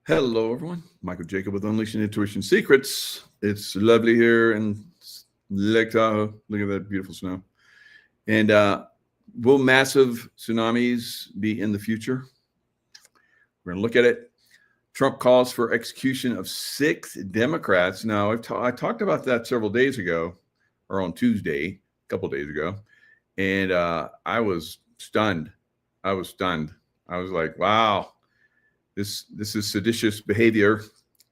Hello, everyone. Michael Jacob with Unleashing Intuition Secrets. It's lovely here in Lake Tahoe. Look at that beautiful snow. And will massive tsunamis be in the future? We're going to look at it. Trump calls for execution of 6 Democrats. Now, I talked about that several days ago, or on Tuesday, a couple days ago, and I was stunned. I was like, wow. This is seditious behavior,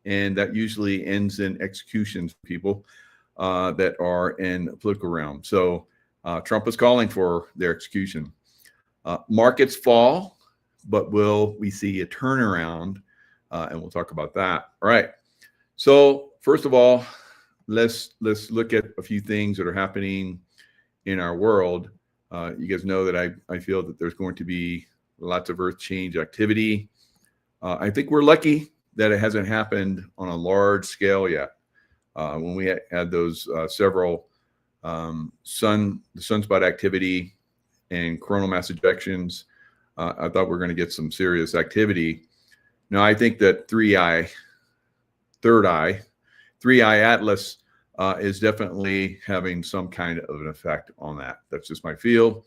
and that usually ends in executions of people that are in the political realm. So Trump is calling for their execution. Markets fall, but will we see a turnaround? And we'll talk about that. All right. So first of all, let's look at a few things that are happening in our world. You guys know that I feel that there's going to be lots of earth change activity. I think we're lucky that it hasn't happened on a large scale yet. When we had those several sunspot activity and coronal mass ejections, I thought we were going to get some serious activity. Now, I think that third eye atlas is definitely having some kind of an effect on that. That's just my feel.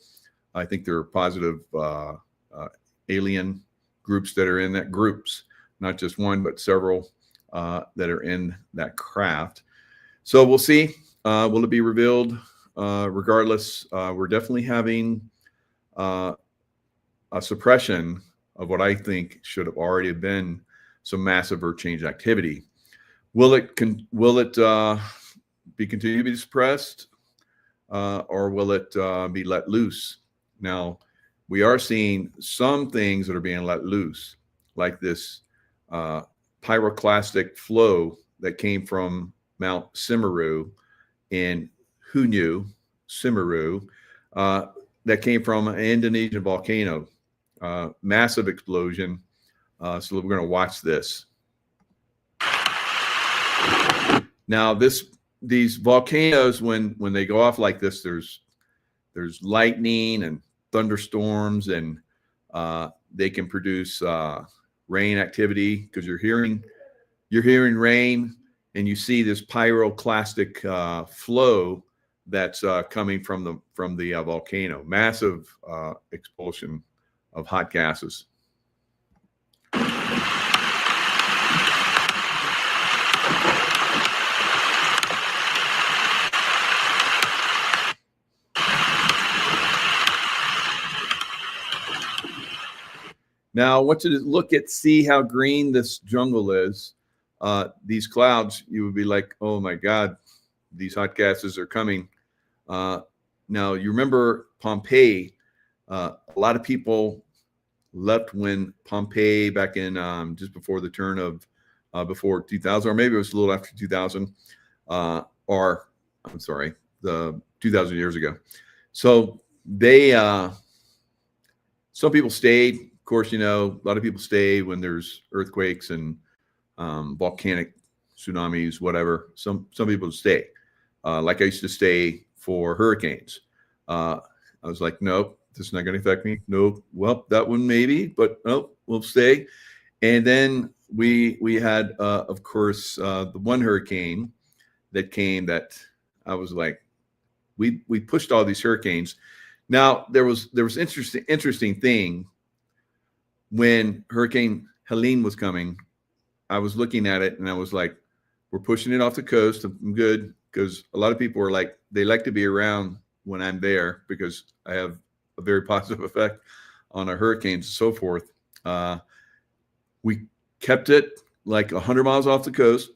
I think there are positive alien groups that are in that not just one, but several that are in that craft. So we'll see. Will it be revealed? Regardless, we're definitely having a suppression of what I think should have already been some massive earth change activity. Will it continue to be suppressed, or will it be let loose? Now, we are seeing some things that are being let loose, like this pyroclastic flow that came from Mount Semeru in Hunyu, Semeru, that came from an Indonesian volcano. Massive explosion. So we're going to watch this. Now, these volcanoes, when they go off like this, there's lightning and thunderstorms, and they can produce rain activity because you're hearing rain, and you see this pyroclastic flow that's coming from the volcano. Massive expulsion of hot gases. Now, I want you to see how green this jungle is. These clouds, you would be like, oh my God, these hot gases are coming. Now, you remember Pompeii. A lot of people left when Pompeii back in just before the turn of before 2000, or maybe it was a little after 2000, or I'm sorry, the 2000 years ago. So they, some people stayed. Of course, you know, a lot of people stay when there's earthquakes and volcanic tsunamis, whatever. Some people stay. Like I used to stay for hurricanes. I was like, nope, this is not going to affect me. Nope. Well, that one maybe, but nope, we'll stay. And then we had, of course, the one hurricane that came that I was like, we pushed all these hurricanes. Now there was interesting thing. When Hurricane Helene was coming, I was looking at it and I was like, we're pushing it off the coast. I'm good, because a lot of people are like, they like to be around when I'm there because I have a very positive effect on our hurricanes and so forth. We kept it like 100 miles off the coast.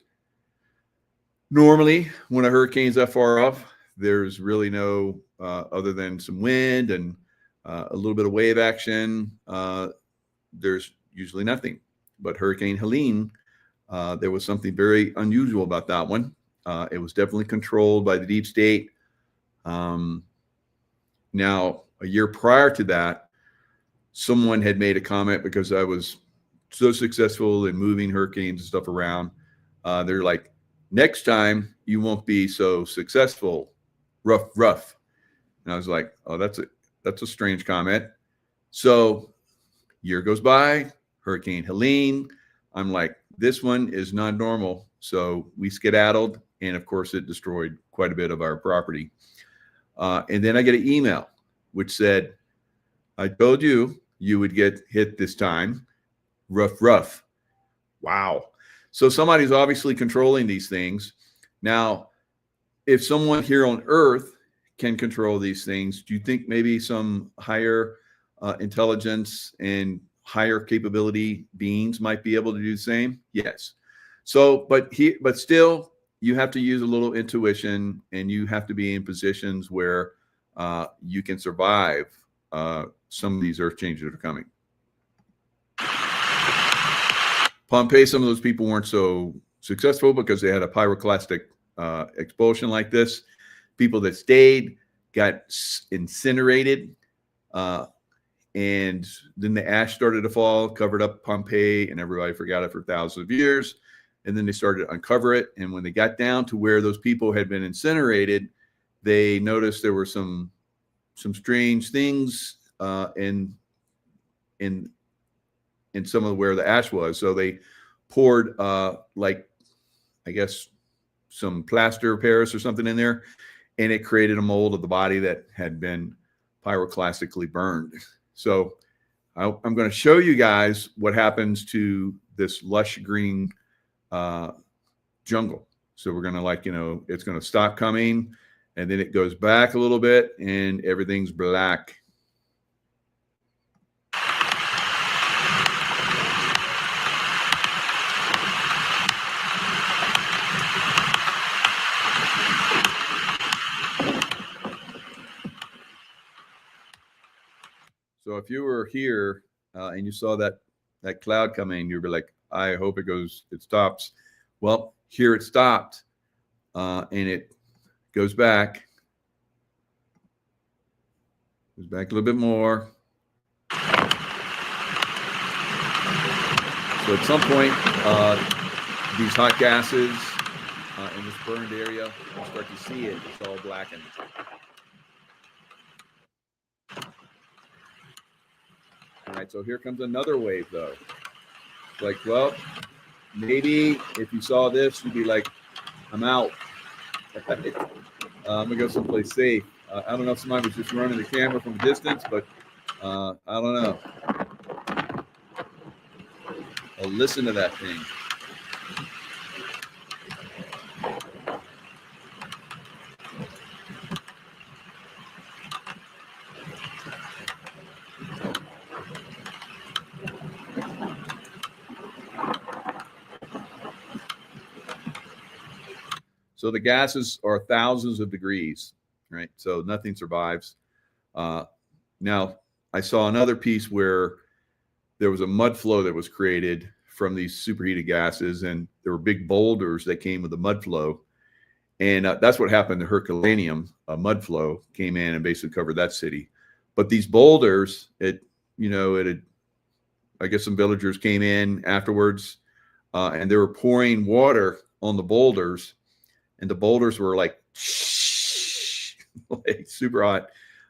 Normally, when a hurricane's that far off, there's really no, other than some wind and a little bit of wave action, there's usually nothing. But Hurricane Helene, there was something very unusual about that one. It was definitely controlled by the deep state. Now, a year prior to that, someone had made a comment because I was so successful in moving hurricanes and stuff around. They're like, next time you won't be so successful. Rough. And I was like, oh, that's a strange comment. So year goes by, Hurricane Helene. I'm like, this one is not normal. So we skedaddled, and of course it destroyed quite a bit of our property. And then I get an email which said, I told you you would get hit this time. Rough, rough. Wow. So somebody's obviously controlling these things. Now, if someone here on Earth can control these things, do you think maybe some higher intelligence and higher capability beings might be able to do the same? Yes. So, but still, you have to use a little intuition, and you have to be in positions where you can survive some of these earth changes that are coming. Pompeii, some of those people weren't so successful because they had a pyroclastic expulsion like this. People that stayed got incinerated, and then the ash started to fall, covered up Pompeii, and everybody forgot it for thousands of years. And then they started to uncover it. And when they got down to where those people had been incinerated, they noticed there were some strange things in some of where the ash was. So they poured like, I guess, some plaster of Paris or something in there, and it created a mold of the body that had been pyroclastically burned. So I'm going to show you guys what happens to this lush green jungle. So we're going to, like, it's going to stop coming, and then it goes back a little bit, and everything's black. So if you were here and you saw that cloud coming, you'd be like, I hope it stops. Well, here it stopped, and it goes back a little bit more. So at some point, these hot gases in this burned area, you start to see it. It's all blackened. All right, so here comes another wave, though. Like, well, maybe if you saw this, you'd be like, I'm out. I'm going to go someplace safe. I don't know if somebody was just running the camera from a distance, but I don't know. I'll listen to that thing. So the gases are thousands of degrees, right? So nothing survives. Now, I saw another piece where there was a mud flow that was created from these superheated gases, and there were big boulders that came with the mud flow. And that's what happened to Herculaneum. A mud flow came in and basically covered that city. But these boulders, I guess some villagers came in afterwards, and they were pouring water on the boulders. And the boulders were like, like super hot.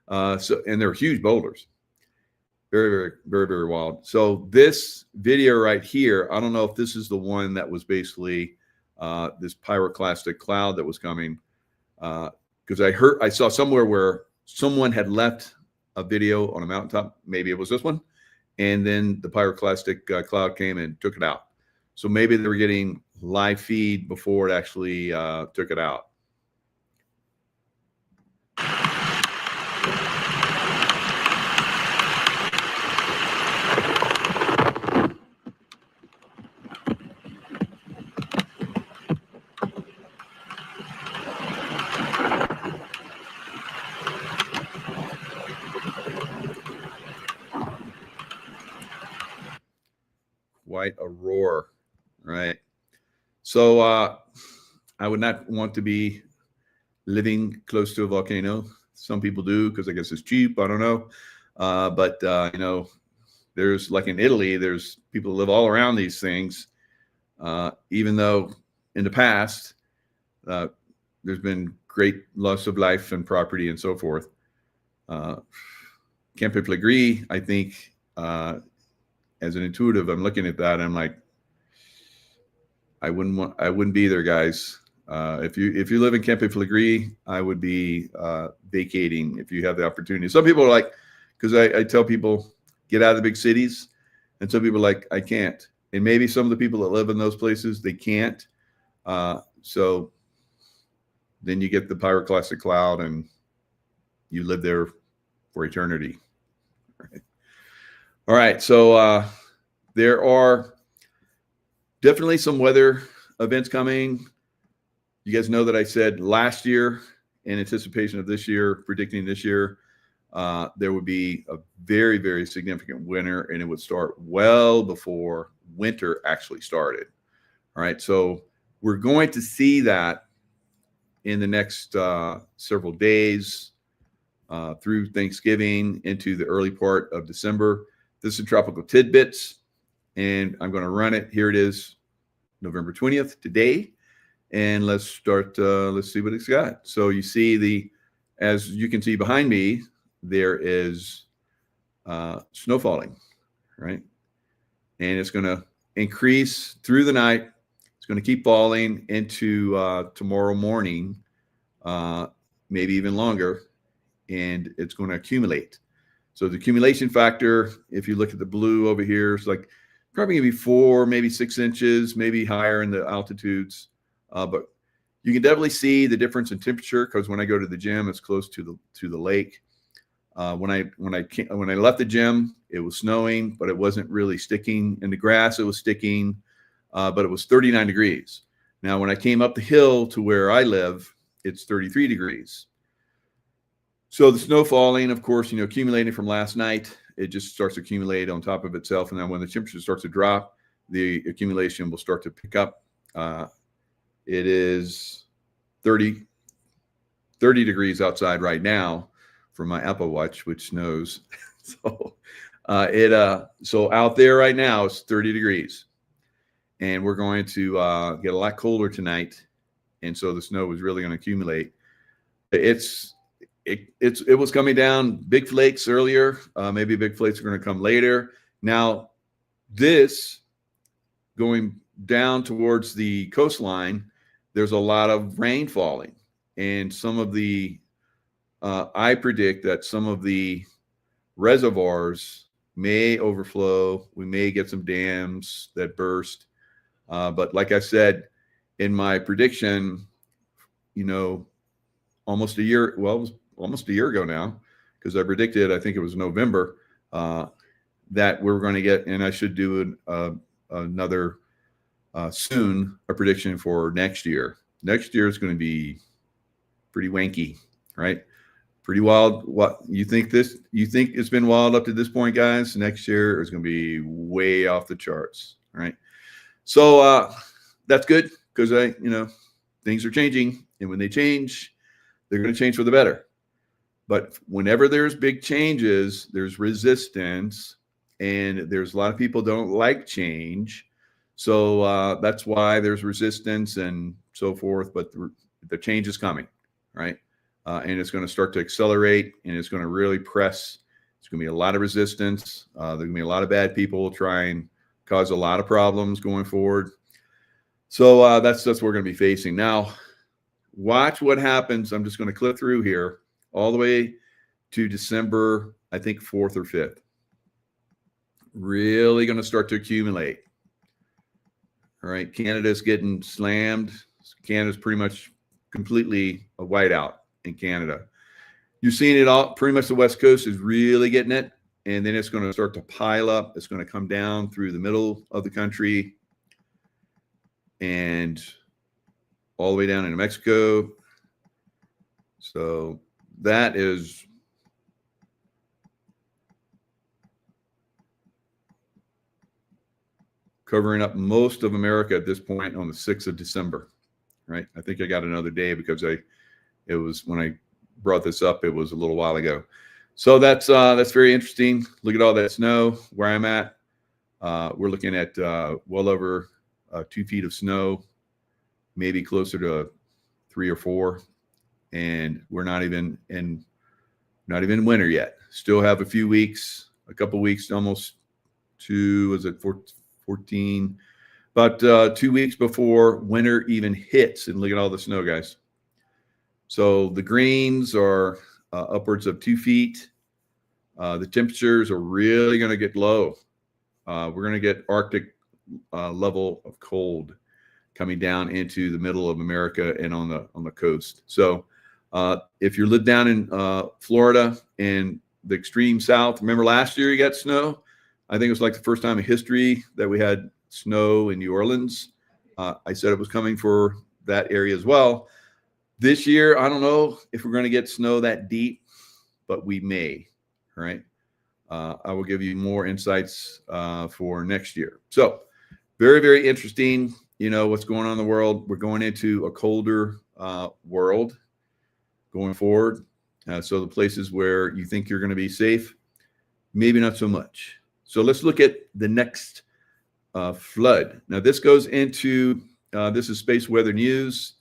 And they're huge boulders. Very, very, very, very wild. So this video right here, I don't know if this is the one that was basically this pyroclastic cloud that was coming. Because I saw somewhere where someone had left a video on a mountaintop. Maybe it was this one. And then the pyroclastic cloud came and took it out. So maybe they were getting live feed before it actually took it out. Quite a roar, right? So I would not want to be living close to a volcano. Some people do because I guess it's cheap. I don't know. But there's, like in Italy, there's people who live all around these things. Even though in the past, there's been great loss of life and property and so forth. Can't perfectly agree. I think as an intuitive, I'm looking at that. I'm like, I wouldn't be there, guys. If you live in Campo Flegrei, I would be vacating if you have the opportunity. Some people are like, because I tell people get out of the big cities, and some people are like, I can't. And maybe some of the people that live in those places, they can't. So then you get the pyroclastic cloud, and you live there for eternity. All right. So there are definitely some weather events coming. You guys know that I said last year, in anticipation of this year, predicting this year, there would be a very, very significant winter, and it would start well before winter actually started. All right. So we're going to see that in the next several days through Thanksgiving into the early part of December. This is Tropical Tidbits, and I'm going to run it. Here it is, November 20th, today. And let's start, let's see what it's got. So you see as you can see behind me, there is snow falling, right? And it's going to increase through the night. It's going to keep falling into tomorrow morning, maybe even longer, and it's going to accumulate. So the accumulation factor, if you look at the blue over here, it's like probably going to be 4, maybe 6 inches, maybe higher in the altitudes. But you can definitely see the difference in temperature, because when I go to the gym, it's close to the lake. When I left the gym, it was snowing, but it wasn't really sticking in the grass. It was sticking, but it was 39 degrees. Now, when I came up the hill to where I live, it's 33 degrees. So the snow falling, of course, accumulating from last night, it just starts to accumulate on top of itself. And then when the temperature starts to drop, the accumulation will start to pick up. It is 30 degrees outside right now for my Apple Watch, which snows. So so out there right now it's 30 degrees, and we're going to get a lot colder tonight, and so the snow is really going to accumulate. It was coming down big flakes earlier. Maybe big flakes are going to come later. Now this going down towards the coastline, there's a lot of rain falling, and some of the I predict that some of the reservoirs may overflow. We may get some dams that burst. But like I said, in my prediction, almost a year ago now, because I predicted, I think it was November, that we were going to get, and I should do another soon, a prediction for next year. Next year is going to be pretty wanky, right? Pretty wild. What you think it's been wild up to this point, guys? Next year is going to be way off the charts, right? So that's good, because things are changing, and when they change, they're going to change for the better. But whenever there's big changes, there's resistance, and there's a lot of people don't like change. So that's why there's resistance and so forth. But the change is coming, right? And it's going to start to accelerate, and it's going to really press. It's going to be a lot of resistance. There's going to be a lot of bad people try and cause a lot of problems going forward. So that's what we're going to be facing. Now, watch what happens. I'm just going to clip through here all the way to December, I think 4th or 5th. Really going to start to accumulate. All right, Canada's getting slammed. Canada's pretty much completely a whiteout in Canada. You're seeing it all. Pretty much the West Coast is really getting it, and then it's going to start to pile up. It's going to come down through the middle of the country and all the way down into Mexico. So that is covering up most of America at this point on the 6th of December, right? I think I got another day because it was when I brought this up, it was a little while ago. So that's very interesting. Look at all that snow where I'm at. We're looking at well over 2 feet of snow, maybe closer to 3 or 4, and we're not even in winter yet. Still have a few weeks, a couple weeks, almost 14, about 2 weeks before winter even hits. And look at all the snow, guys. So the greens are upwards of 2 feet. The temperatures are really going to get low. We're going to get Arctic level of cold coming down into the middle of America and on the coast. So if you live down in Florida and the extreme south, remember last year you got snow? I think it was like the first time in history that we had snow in New Orleans. I said it was coming for that area as well. This year, I don't know if we're going to get snow that deep, but we may, right? I will give you more insights for next year. So very, very interesting, what's going on in the world. We're going into a colder world going forward. So the places where you think you're going to be safe, maybe not so much. So let's look at the next flood. Now this goes into, this is Space Weather News.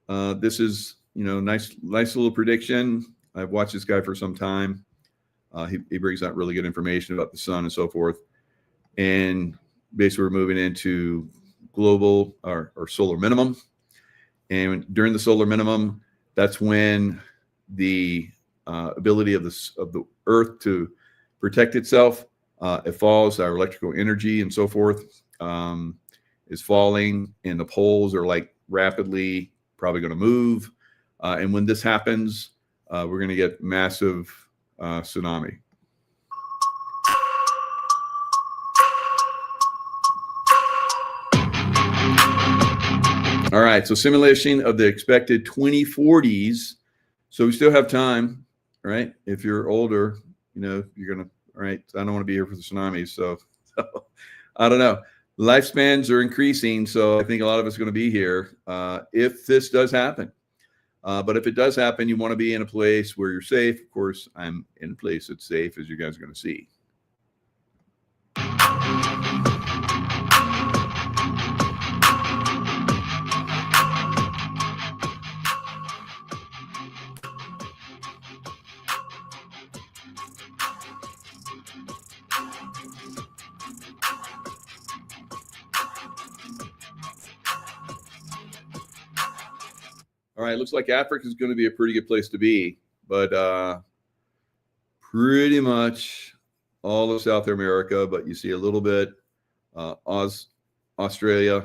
This is, nice little prediction. I've watched this guy for some time. He brings out really good information about the sun and so forth. And basically we're moving into global or solar minimum. And during the solar minimum, that's when the ability of the Earth to protect itself, it falls, our electrical energy and so forth is falling, and the poles are like rapidly probably going to move. And when this happens, we're going to get massive tsunami. All right, so simulation of the expected 2040s. So we still have time, right? If you're older, you're going to, all right, I don't want to be here for the tsunamis. So I don't know. Lifespans are increasing. So I think a lot of us are going to be here if this does happen. But if it does happen, you want to be in a place where you're safe. Of course, I'm in a place that's safe, as you guys are going to see. All right, looks like Africa is going to be a pretty good place to be, but pretty much all of South America, but you see a little bit Australia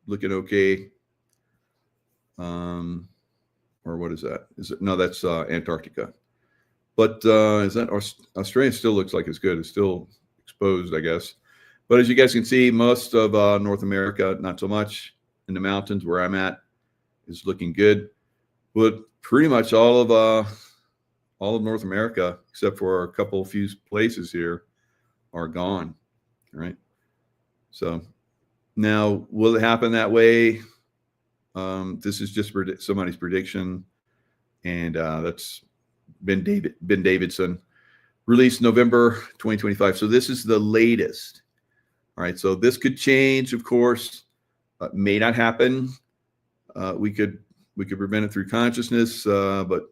looking okay. Or what is that? Is it? No, that's Antarctica. But is that Australia? Still looks like it's good. It's still exposed, I guess. But as you guys can see, most of North America, not so much. In the mountains where I'm at, is looking good, but pretty much all of North America, except for a few places here, are gone. Right. So now, will it happen that way? This is just somebody's prediction, and that's Ben Davidson, released November 2025. So this is the latest. All right. So this could change, of course. May not happen. We could prevent it through consciousness, but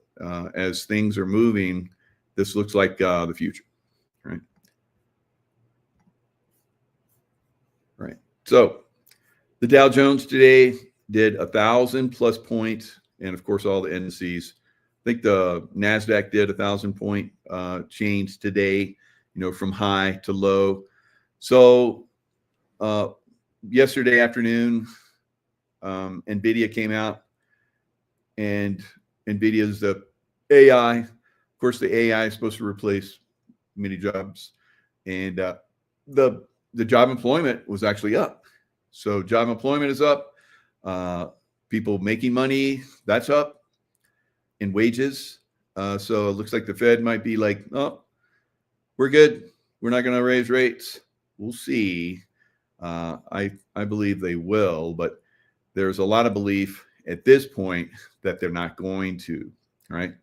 as things are moving, this looks like the future, right? Right. So the Dow Jones today did 1,000+ points, and of course all the indices. I think the Nasdaq did 1,000-point change today, from high to low. So yesterday afternoon, NVIDIA came out, and NVIDIA is the AI. Of course, the AI is supposed to replace many jobs, and the job employment was actually up. So job employment is up. People making money, that's up, in wages. So it looks like the Fed might be like, oh, we're good. We're not going to raise rates. We'll see. I believe they will, but there's a lot of belief at this point that they're not going to, right?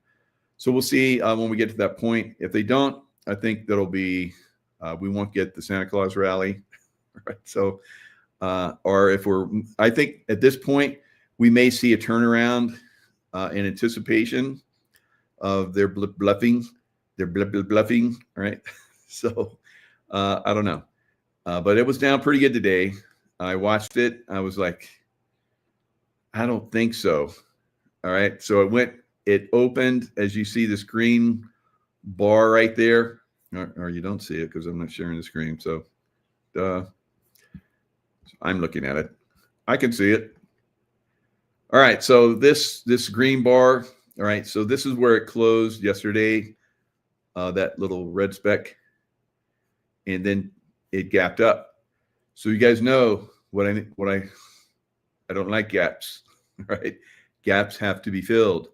So we'll see when we get to that point. If they don't, I think that'll be, we won't get the Santa Claus rally, right? So, or if I think at this point, we may see a turnaround in anticipation of their bluffing, right? So I don't know. But it was down pretty good today. I watched it. I was like, I don't think so. All right. So it opened, as you see this green bar right there, or you don't see it because I'm not sharing the screen. So I'm looking at it. I can see it. All right. So this green bar. All right. So this is where it closed yesterday, that little red speck. And then it gapped up. So you guys know what I don't like gaps, right? Gaps have to be filled.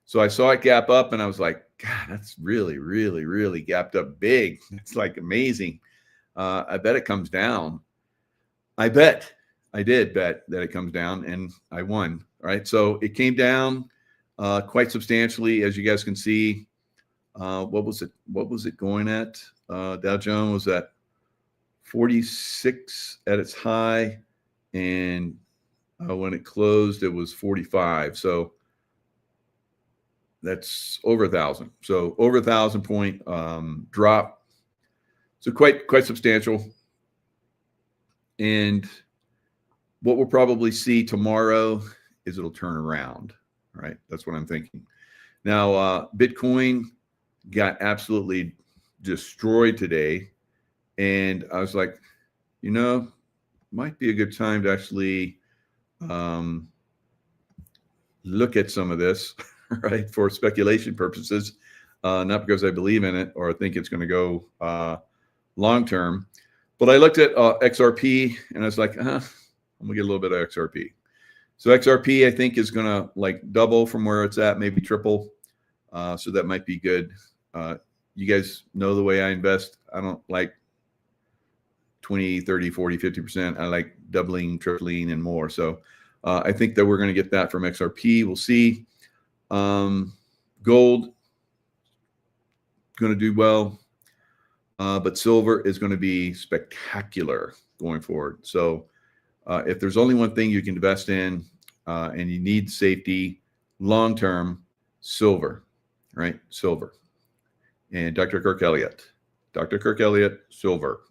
So I saw it gap up and I was like, God, that's really, really, really gapped up big. It's like amazing. I bet it comes down. I did bet that it comes down, and I won. Right. So it came down quite substantially, as you guys can see. What was it going at? Dow Jones was at 46 at its high, and when it closed, it was 45. So that's over 1,000. So over 1,000 point drop. So quite substantial. And what we'll probably see tomorrow is it'll turn around. Right? That's what I'm thinking. Now, Bitcoin got absolutely destroyed today. And I was like, might be a good time to actually look at some of this, right, for speculation purposes, not because I believe in it or I think it's going to go long term. But I looked at XRP and I was like, I'm going to get a little bit of XRP. So XRP, I think, is going to like double from where it's at, maybe triple. So that might be good. You guys know the way I invest. I don't like 20, 30, 40, 50%. I like doubling, tripling, and more. So I think that we're going to get that from XRP. We'll see. Gold going to do well. But silver is going to be spectacular going forward. So if there's only one thing you can invest in and you need safety long-term, silver, right? Silver. And Dr. Kirk Elliott, silver,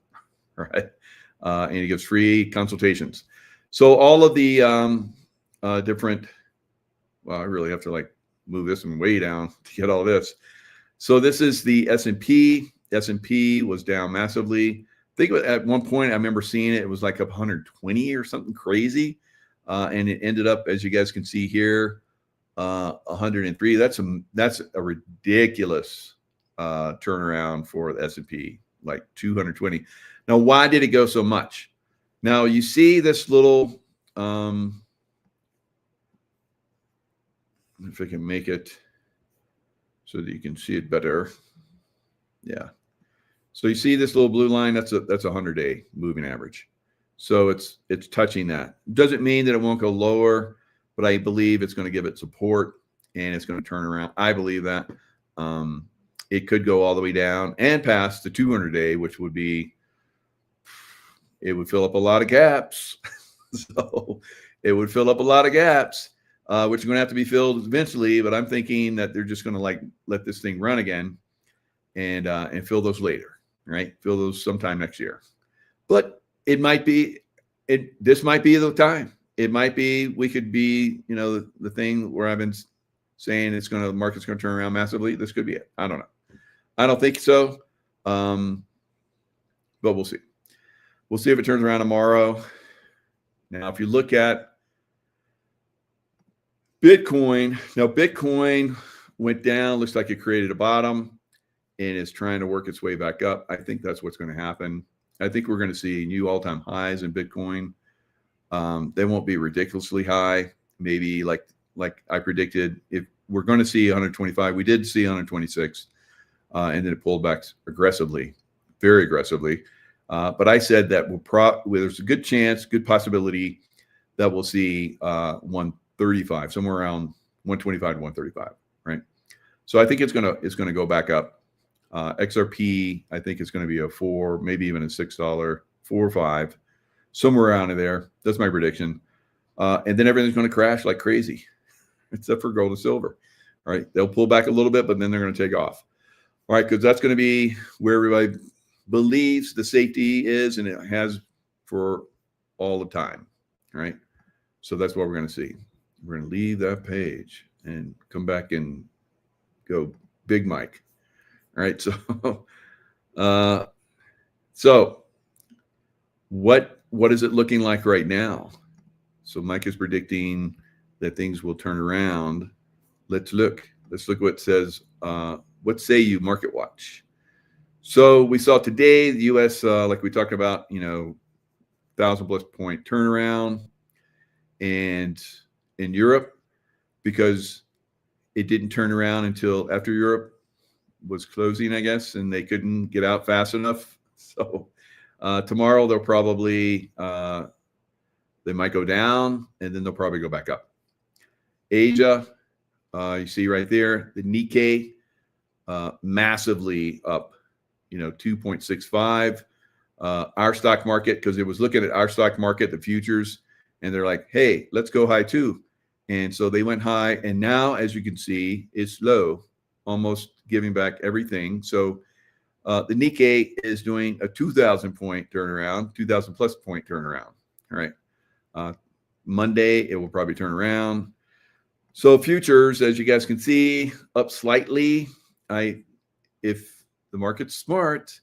right? And he gives free consultations. So all of the different, well, I really have to like move this one way down to get all this. So this is the S&P. S&P was down massively. I think at one point I remember seeing it was like up 120 or something crazy. And it ended up, as you guys can see here, 103. That's a ridiculous turnaround for the S&P, like 220. Now, why did it go so much? Now you see this little, if I can make it so that you can see it better. Yeah. So you see this little blue line, that's a 100-day moving average. So it's touching that. Doesn't mean that it won't go lower, but I believe it's going to give it support and it's going to turn around. I believe that it could go all the way down and past the 200-day, which would be, it would fill up a lot of gaps. So it would fill up a lot of gaps, which are going to have to be filled eventually. But I'm thinking that they're just going to like let this thing run again and fill those later. Right? Fill those sometime next year. But it might be, this might be the time. It might be, we could be, the thing where I've been saying the market's going to turn around massively. This could be it. I don't know. I don't think so. But we'll see. We'll see if it turns around tomorrow. Now, if you look at Bitcoin, now Bitcoin went down, looks like it created a bottom and is trying to work its way back up. I think that's what's going to happen. I think we're going to see new all-time highs in Bitcoin. They won't be ridiculously high. Maybe like I predicted, if we're going to see 125, we did see 126, and then it pulled back aggressively, very aggressively. But I said that there's a good chance, good possibility that we'll see 135, somewhere around 125 to 135, right? So I think it's gonna go back up. XRP, I think it's going to be a $4, maybe even a $6, 4 or 5, somewhere around in there. That's my prediction. And then everything's going to crash like crazy, except for gold and silver. All right, they'll pull back a little bit, but then they're going to take off. All right, because that's going to be where everybody believes the safety is, and it has for all the time, right? So that's what we're going to see. We're going to leave that page and come back and go Big Mike. All right. So what is it looking like right now? So Mike is predicting that things will turn around. Let's look what it says. What say you, Market Watch? So we saw today the U.S., like we talked about, 1,000+ point turnaround, and in Europe, because it didn't turn around until after Europe was closing, I guess, and they couldn't get out fast enough. So tomorrow they'll probably they might go down, and then they'll probably go back up. Asia, you see right there, the Nikkei massively up, 2.65. Our stock market, because it was looking at our stock market, the futures, and they're like, hey, let's go high too. And so they went high, and now, as you can see, it's low, almost giving back everything. So the Nikkei is doing a 2,000 point turnaround, 2,000+ point turnaround. All right. Monday, it will probably turn around. So futures, as you guys can see, up slightly. If the market's smart,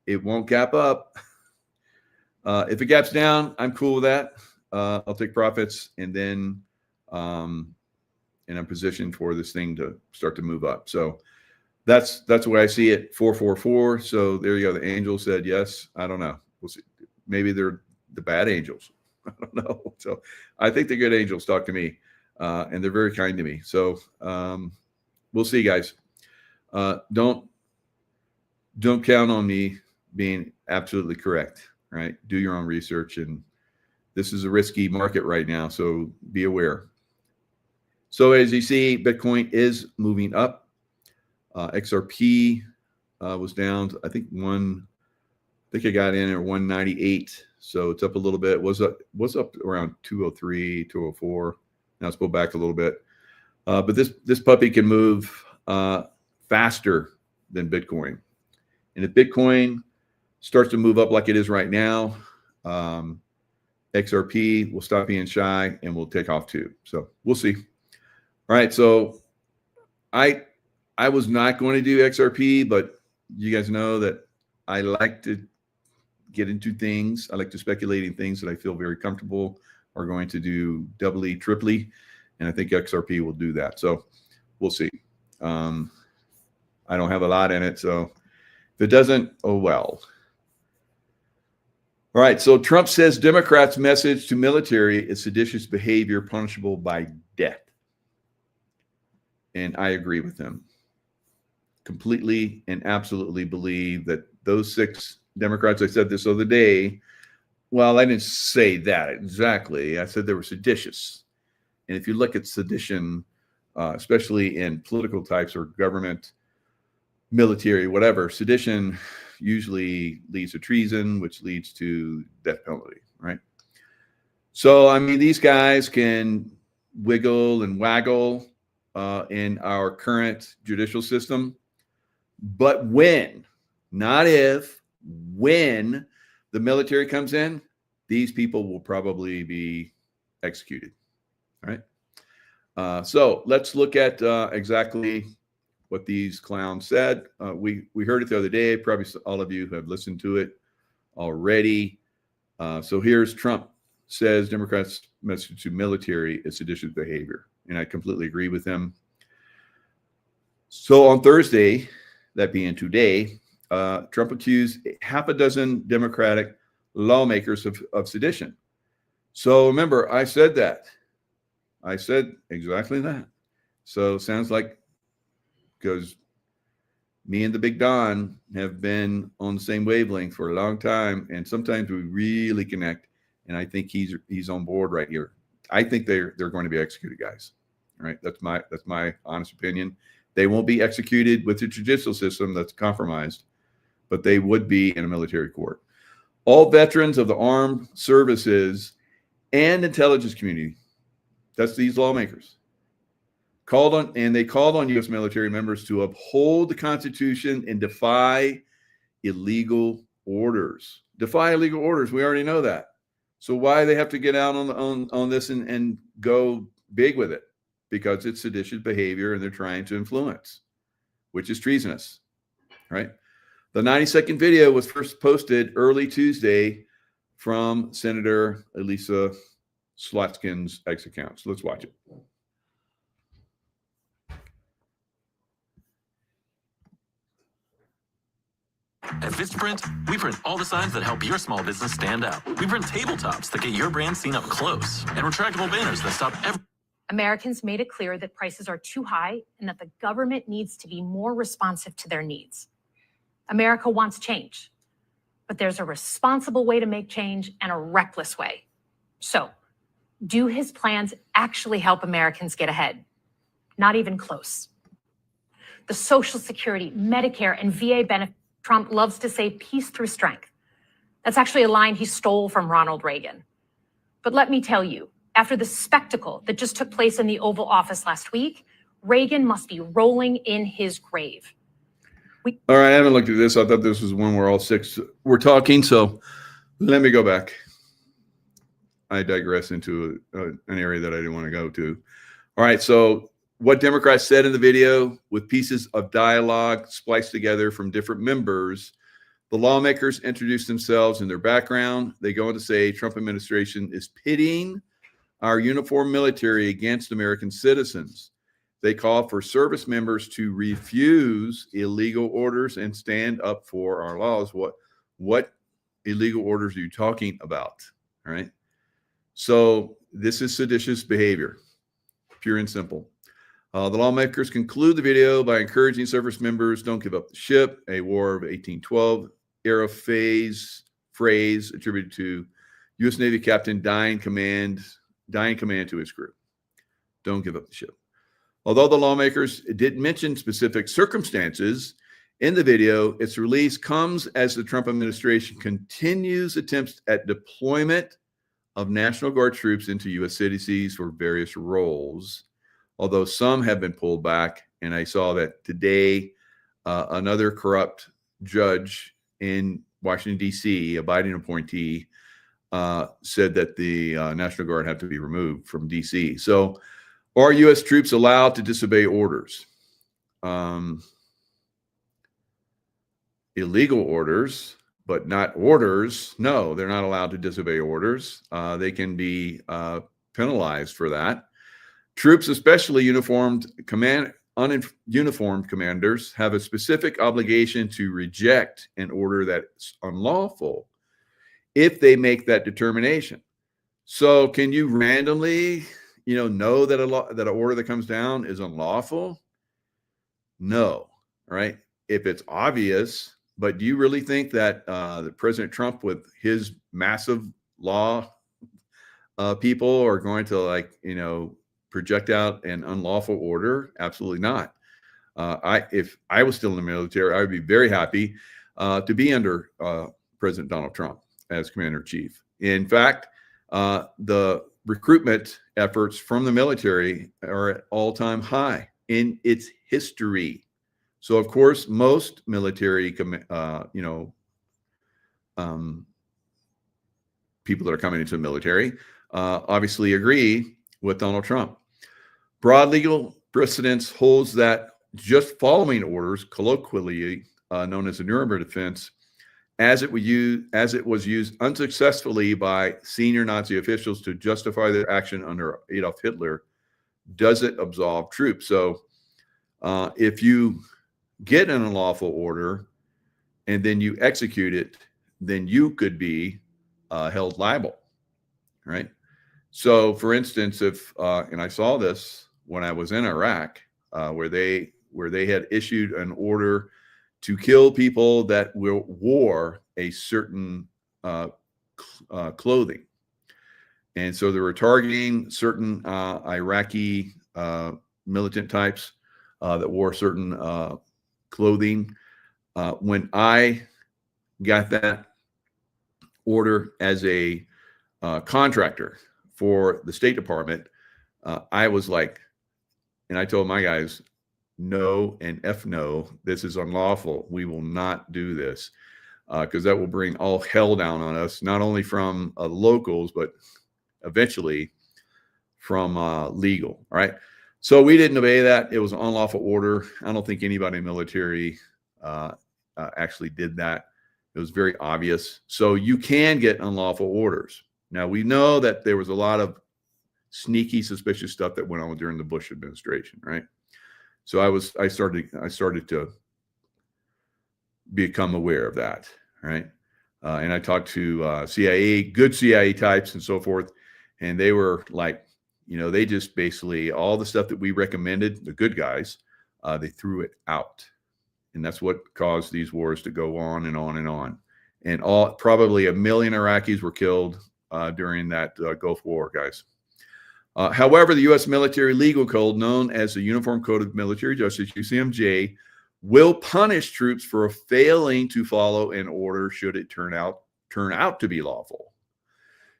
it won't gap up. If it gaps down, I'm cool with that. I'll take profits, and then and I'm positioned for this thing to start to move up. So that's the way I see it. 444. So there you go. The angel said yes. I don't know. We'll see. Maybe they're the bad angels. I don't know. So I think the good angels talk to me, and they're very kind to me. So we'll see, guys. Don't count on me being absolutely correct. Right? Do your own research, and this is a risky market right now, so be aware. So as you see, Bitcoin is moving up. XRP was down. I think I got in at 198, so it's up a little bit. Was up around 203, 204. Now it's pulled back a little bit. But this puppy can move faster than Bitcoin, and if Bitcoin starts to move up like it is right now, XRP will stop being shy and will take off too. So we'll see. All right. So I was not going to do XRP, but you guys know that I like to get into things. I like to speculate in things that I feel very comfortable are going to do doubly, triply. And I think XRP will do that. So we'll see. I don't have a lot in it. So if it doesn't, oh well. All right, so Trump says Democrats' message to military is seditious behavior punishable by death. And I agree with him. Completely and absolutely believe that those 6 Democrats, I said this the other day, well, I didn't say that exactly. I said they were seditious. And if you look at sedition, especially in political types or government, military, whatever, sedition usually leads to treason, which leads to death penalty, right? So, I mean, these guys can wiggle and waggle in our current judicial system, but when, not if, when the military comes in, these people will probably be executed, all right? So let's look at exactly what these clowns said. We heard it the other day. Probably all of you have listened to it already. So here's Trump says Democrats' message to military is seditious behavior. And I completely agree with him. So on Thursday, that being today, Trump accused half a dozen Democratic lawmakers of sedition. So remember, I said that. I said exactly that. So sounds like, because me and the Big Don have been on the same wavelength for a long time, and sometimes we really connect. And I think he's on board right here. I think they're going to be executed, guys. All right, that's my honest opinion. They won't be executed with the judicial system that's compromised, but they would be in a military court. All veterans of the armed services and intelligence community, that's these lawmakers, called on U.S. military members to uphold the Constitution and defy illegal orders. Defy illegal orders. We already know that. So why they have to get out on this and go big with it? Because it's seditious behavior and they're trying to influence, which is treasonous, right? The 90-second video was first posted early Tuesday from Senator Elisa Slotskin's X account. So let's watch it. At Vistaprint, we print all the signs that help your small business stand out. We print tabletops that get your brand seen up close and retractable banners that stop every... Americans made it clear that prices are too high and that the government needs to be more responsive to their needs. America wants change, but there's a responsible way to make change and a reckless way. So, do his plans actually help Americans get ahead? Not even close. The Social Security, Medicare, and VA benefits, Trump loves to say peace through strength. That's actually a line he stole from Ronald Reagan. But let me tell you, after the spectacle that just took place in the Oval Office last week, Reagan must be rolling in his grave. All right, I haven't looked at this. I thought this was one where all six were talking, so let me go back. I digress into an area that I didn't want to go to. All right, so what Democrats said in the video with pieces of dialogue spliced together from different members, the lawmakers introduce themselves and their background. They go on to say Trump administration is pitting our uniformed military against American citizens. They call for service members to refuse illegal orders and stand up for our laws. What illegal orders are you talking about? All right. So this is seditious behavior, pure and simple. The lawmakers conclude the video by encouraging service members, don't give up the ship, a War of 1812 era phrase attributed to U.S. Navy Captain dying command to his crew. Don't give up the ship. Although the lawmakers didn't mention specific circumstances in the video, its release comes as the Trump administration continues attempts at deployment of National Guard troops into U.S. cities for various roles, although some have been pulled back. And I saw that today, another corrupt judge in Washington, D.C., a Biden appointee, said that the National Guard had to be removed from D.C. So are U.S. troops allowed to disobey orders? Illegal orders, but not orders. No, they're not allowed to disobey orders. They can be penalized for that. Troops, especially uniformed commanders, have a specific obligation to reject an order that's unlawful if they make that determination. So can you randomly, know that an order that comes down is unlawful? No, right? If it's obvious, but do you really think that President Trump, with his massive law people, are going to project out an unlawful order? Absolutely not. If I was still in the military, I would be very happy to be under President Donald Trump as Commander-in-Chief. In fact, the recruitment efforts from the military are at all-time high in its history. So, of course, most military, people that are coming into the military, obviously agree with Donald Trump. Broad legal precedence holds that just following orders, colloquially known as the Nuremberg defense, as it was used unsuccessfully by senior Nazi officials to justify their action under Adolf Hitler, doesn't absolve troops. So if you get an unlawful order and then you execute it, then you could be held liable, right? So, for instance, if and I saw this when I was in Iraq, where they had issued an order to kill people that wore a certain clothing, and so they were targeting certain Iraqi militant types that wore certain clothing. When I got that order as a contractor for the State Department, I was like, and I told my guys, no and F no, this is unlawful. We will not do this. because that will bring all hell down on us, not only from locals, but eventually from legal. All right. So we didn't obey that. It was an unlawful order. I don't think anybody in the military actually did that. It was very obvious. So you can get unlawful orders. Now, we know that there was a lot of sneaky, suspicious stuff that went on during the Bush administration, right? So I started to become aware of that, right? And I talked to CIA, good CIA types and so forth, and they were like, they just basically, all the stuff that we recommended, the good guys, they threw it out. And that's what caused these wars to go on and on and on. And probably 1 million Iraqis were killed during that Gulf War, guys. However, the U.S. Military Legal Code, known as the Uniform Code of Military Justice, UCMJ, will punish troops for failing to follow an order should it turn out to be lawful.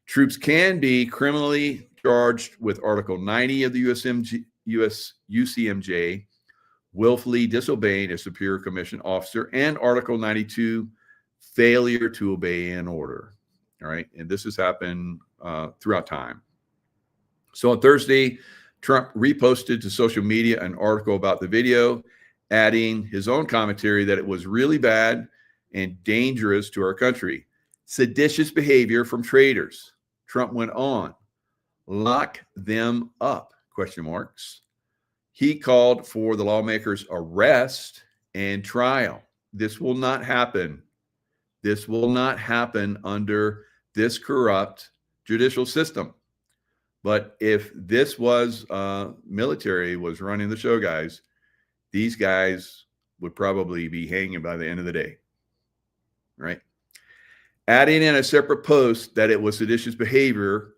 Troops can be criminally charged with Article 90 of the U.S. UCMJ, willfully disobeying a superior commissioned officer, and Article 92, failure to obey an order. All right, and this has happened throughout time. So on Thursday, Trump reposted to social media an article about the video, adding his own commentary that it was really bad and dangerous to our country. Seditious behavior from traitors. Trump went on, lock them up, question marks. He called for the lawmakers' arrest and trial. This will not happen. This will not happen under this corrupt judicial system. But if this was military was running the show, guys, these guys would probably be hanging by the end of the day, right? Adding in a separate post that it was seditious behavior,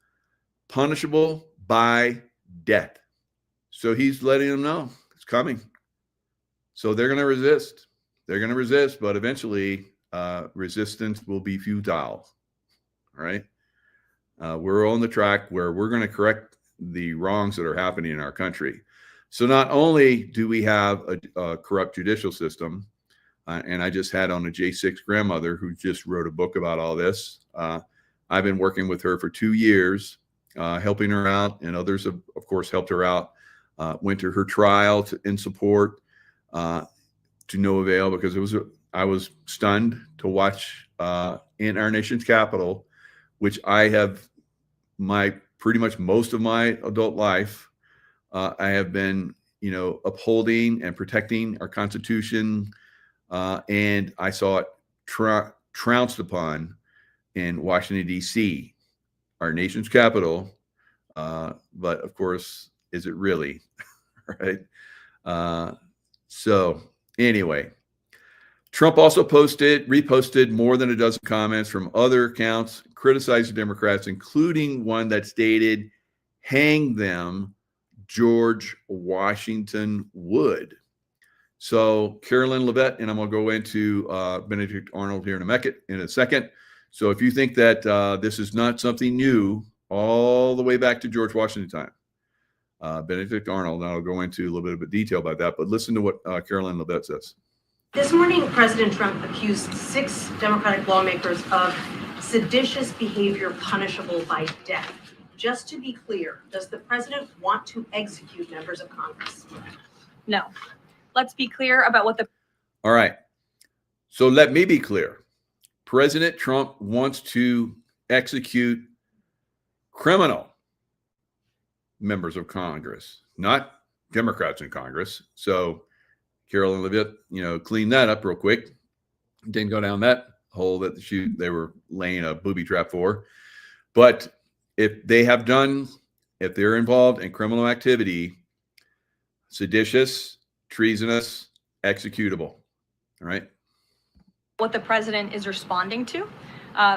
punishable by death. So he's letting them know it's coming. So they're going to resist. They're going to resist, but eventually resistance will be futile, all right? We're on the track where we're going to correct the wrongs that are happening in our country. So not only do we have a corrupt judicial system, and I just had on a J6 grandmother who just wrote a book about all this. I've been working with her for 2 years, helping her out, and others have, of course, helped her out. Went to her trial in support to no avail, because I was stunned to watch in our nation's capital, which I have pretty much most of my adult life, I have been, upholding and protecting our Constitution, and I saw it trounced upon in Washington, D.C., our nation's capital. But of course, is it really? Right? So anyway, Trump also reposted more than a dozen comments from other accounts criticizing Democrats, including one that stated, "Hang them, George Washington would." So Carolyn Levitt, and I'm going to go into Benedict Arnold here in a second. So if you think that this is not something new, all the way back to George Washington time, Benedict Arnold, and I'll go into a little bit of detail about that, but listen to what Carolyn Levitt says. This morning, President Trump accused 6 Democratic lawmakers of seditious behavior punishable by death. Just to be clear, does the president want to execute members of Congress? No. Let's be clear about what the... All right. So let me be clear. President Trump wants to execute criminal members of Congress, not Democrats in Congress. So Carolyn Levitt, clean that up real quick. Didn't go down that hole that they were laying a booby trap for. But if they're involved in criminal activity, seditious, treasonous, executable. All right. What the president is responding to,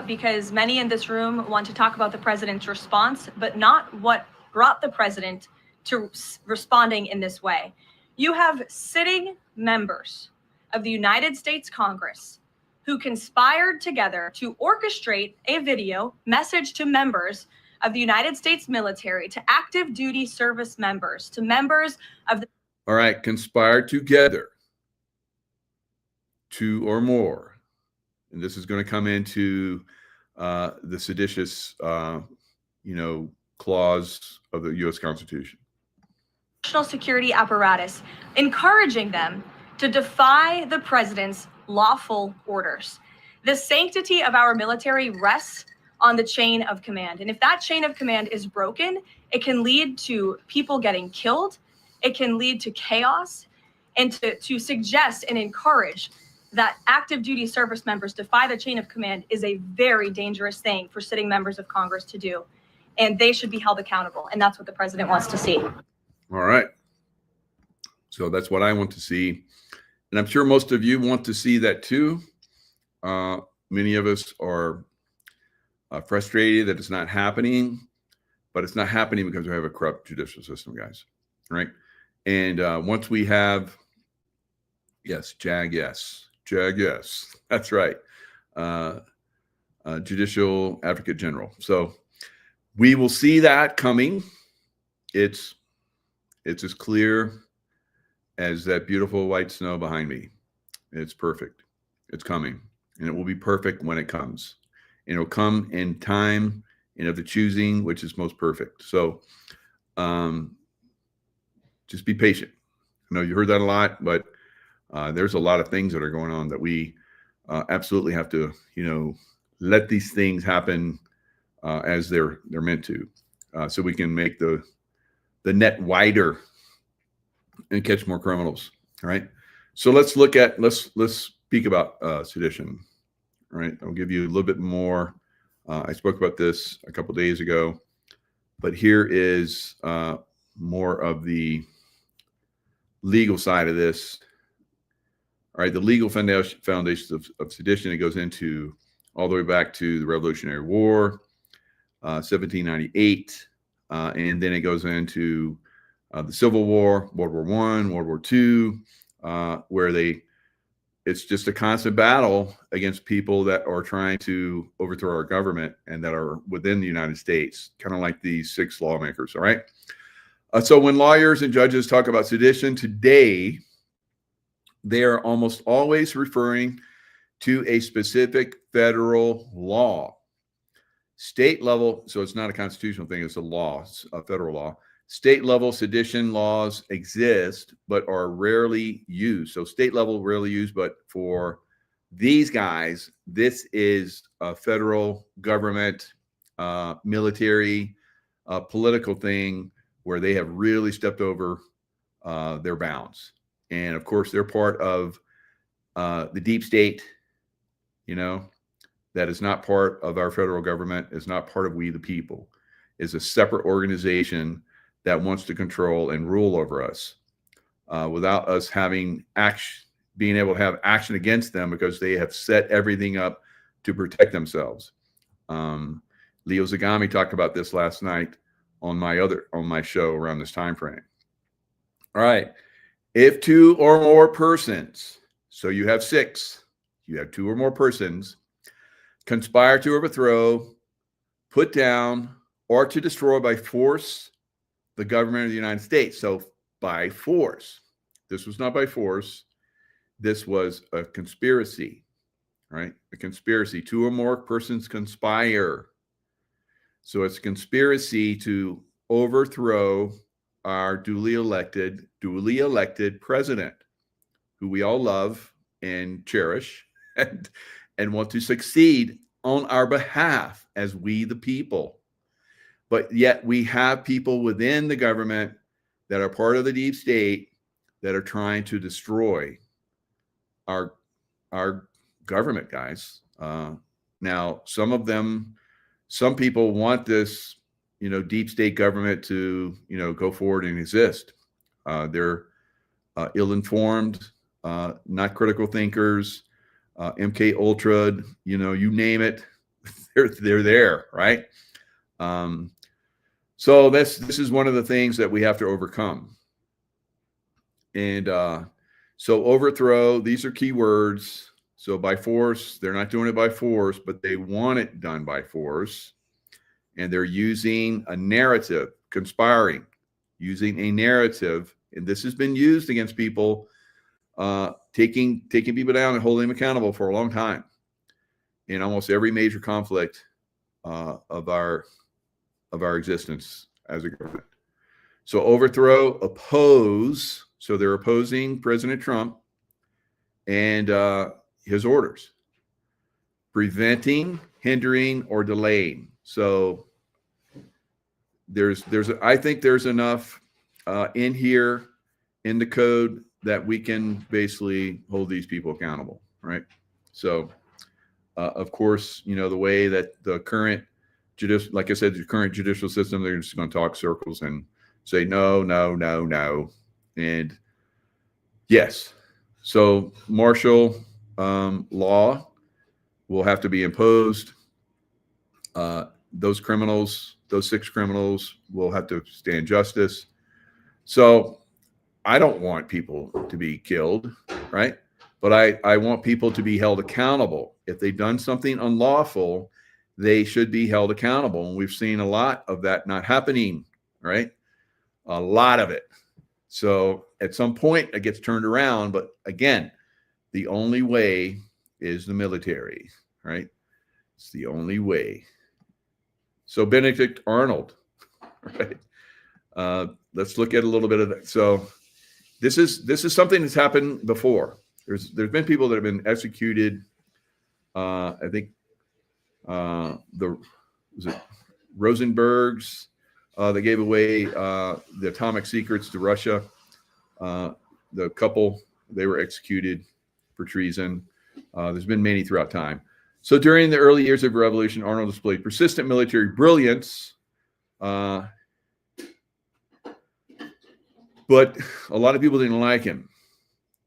because many in this room want to talk about the president's response, but not what brought the president to responding in this way. You have sitting members of the United States Congress who conspired together to orchestrate a video message to members of the United States military, to active duty service members, to members of the... All right, conspired together, 2 or more. and this is going to come into the seditious, clause of the U.S. Constitution. National security apparatus, encouraging them to defy the president's lawful orders. The sanctity of our military rests on the chain of command. And if that chain of command is broken, it can lead to people getting killed. It can lead to chaos. And to suggest and encourage that active duty service members defy the chain of command is a very dangerous thing for sitting members of Congress to do. And they should be held accountable. And that's what the president wants to see. All right. So that's what I want to see. And I'm sure most of you want to see that too. Many of us are frustrated that it's not happening, but it's not happening because we have a corrupt judicial system, guys. Right? And once we have, yes, JAG, yes. JAG, yes. That's right. Judicial Advocate General. So we will see that coming. It's as clear as that beautiful white snow behind me. It's perfect. It's coming. And it will be perfect when it comes. And it'll come in time and of the choosing, which is most perfect. So just be patient. I know you heard that a lot, but there's a lot of things that are going on that we absolutely have to, let these things happen as they're meant to, so we can make the net wider and catch more criminals. All right. So let's speak about sedition. All right. I'll give you a little bit more. I spoke about this a couple days ago, but here is more of the legal side of this. All right. The legal foundations of sedition, it goes into all the way back to the Revolutionary War, 1798. And then it goes into the Civil War, World War I, World War II, where it's just a constant battle against people that are trying to overthrow our government and that are within the United States, kind of like these 6 lawmakers. All right. So when lawyers and judges talk about sedition today, they are almost always referring to a specific federal law. State level, so it's not a constitutional thing, it's a law, it's a federal law. State level sedition laws exist, but are rarely used. So state level rarely used, but for these guys, this is a federal government, military, political thing where they have really stepped over their bounds. And of course, they're part of the deep state, that is not part of our federal government, is not part of we the people, is a separate organization that wants to control and rule over us without us having being able to have action against them, because they have set everything up to protect themselves. Leo Zagami talked about this last night on my show around this time frame. All right. If 2 or more persons, so you have 6, you have 2 or more persons, conspire to overthrow, put down, or to destroy by force the government of the United States. So by force. This was not by force. This was a conspiracy, right? A conspiracy. 2 or more persons conspire. So it's a conspiracy to overthrow our duly elected president, who we all love and cherish and want to succeed on our behalf as we the people. But yet we have people within the government that are part of the deep state that are trying to destroy our government, guys. Now, some people want this, deep state government to, go forward and exist. They're ill-informed, not critical thinkers, MK Ultra, you name it, they're there, right? So this is one of the things that we have to overcome. And so overthrow, these are key words. So by force, they're not doing it by force, but they want it done by force. And they're using a narrative, conspiring, using a narrative. And this has been used against people, taking people down and holding them accountable for a long time. in almost every major conflict of our existence as a government. So overthrow, oppose. So they're opposing President Trump and his orders. Preventing, hindering, or delaying. So I think there's enough in here in the code that we can basically hold these people accountable, right? So, of course, you know, the way that the current like I said, the current judicial system, they're just going to talk circles and say no, no, no, no, and yes. So martial law will have to be imposed. Those criminals, those 6 criminals, will have to stand justice. So I don't want people to be killed, right? But I want people to be held accountable. If they've done something unlawful, they should be held accountable. And we've seen a lot of that not happening, right? A lot of it. So at some point it gets turned around. But again, the only way is the military, right? It's the only way. So Benedict Arnold, right? Let's look at a little bit of that. So this is something that's happened before. There's been people that have been executed. I think was it Rosenbergs that gave away the atomic secrets to Russia. The couple, they were executed for treason. There's been many throughout time. So during the early years of revolution, Arnold displayed persistent military brilliance, but a lot of people didn't like him.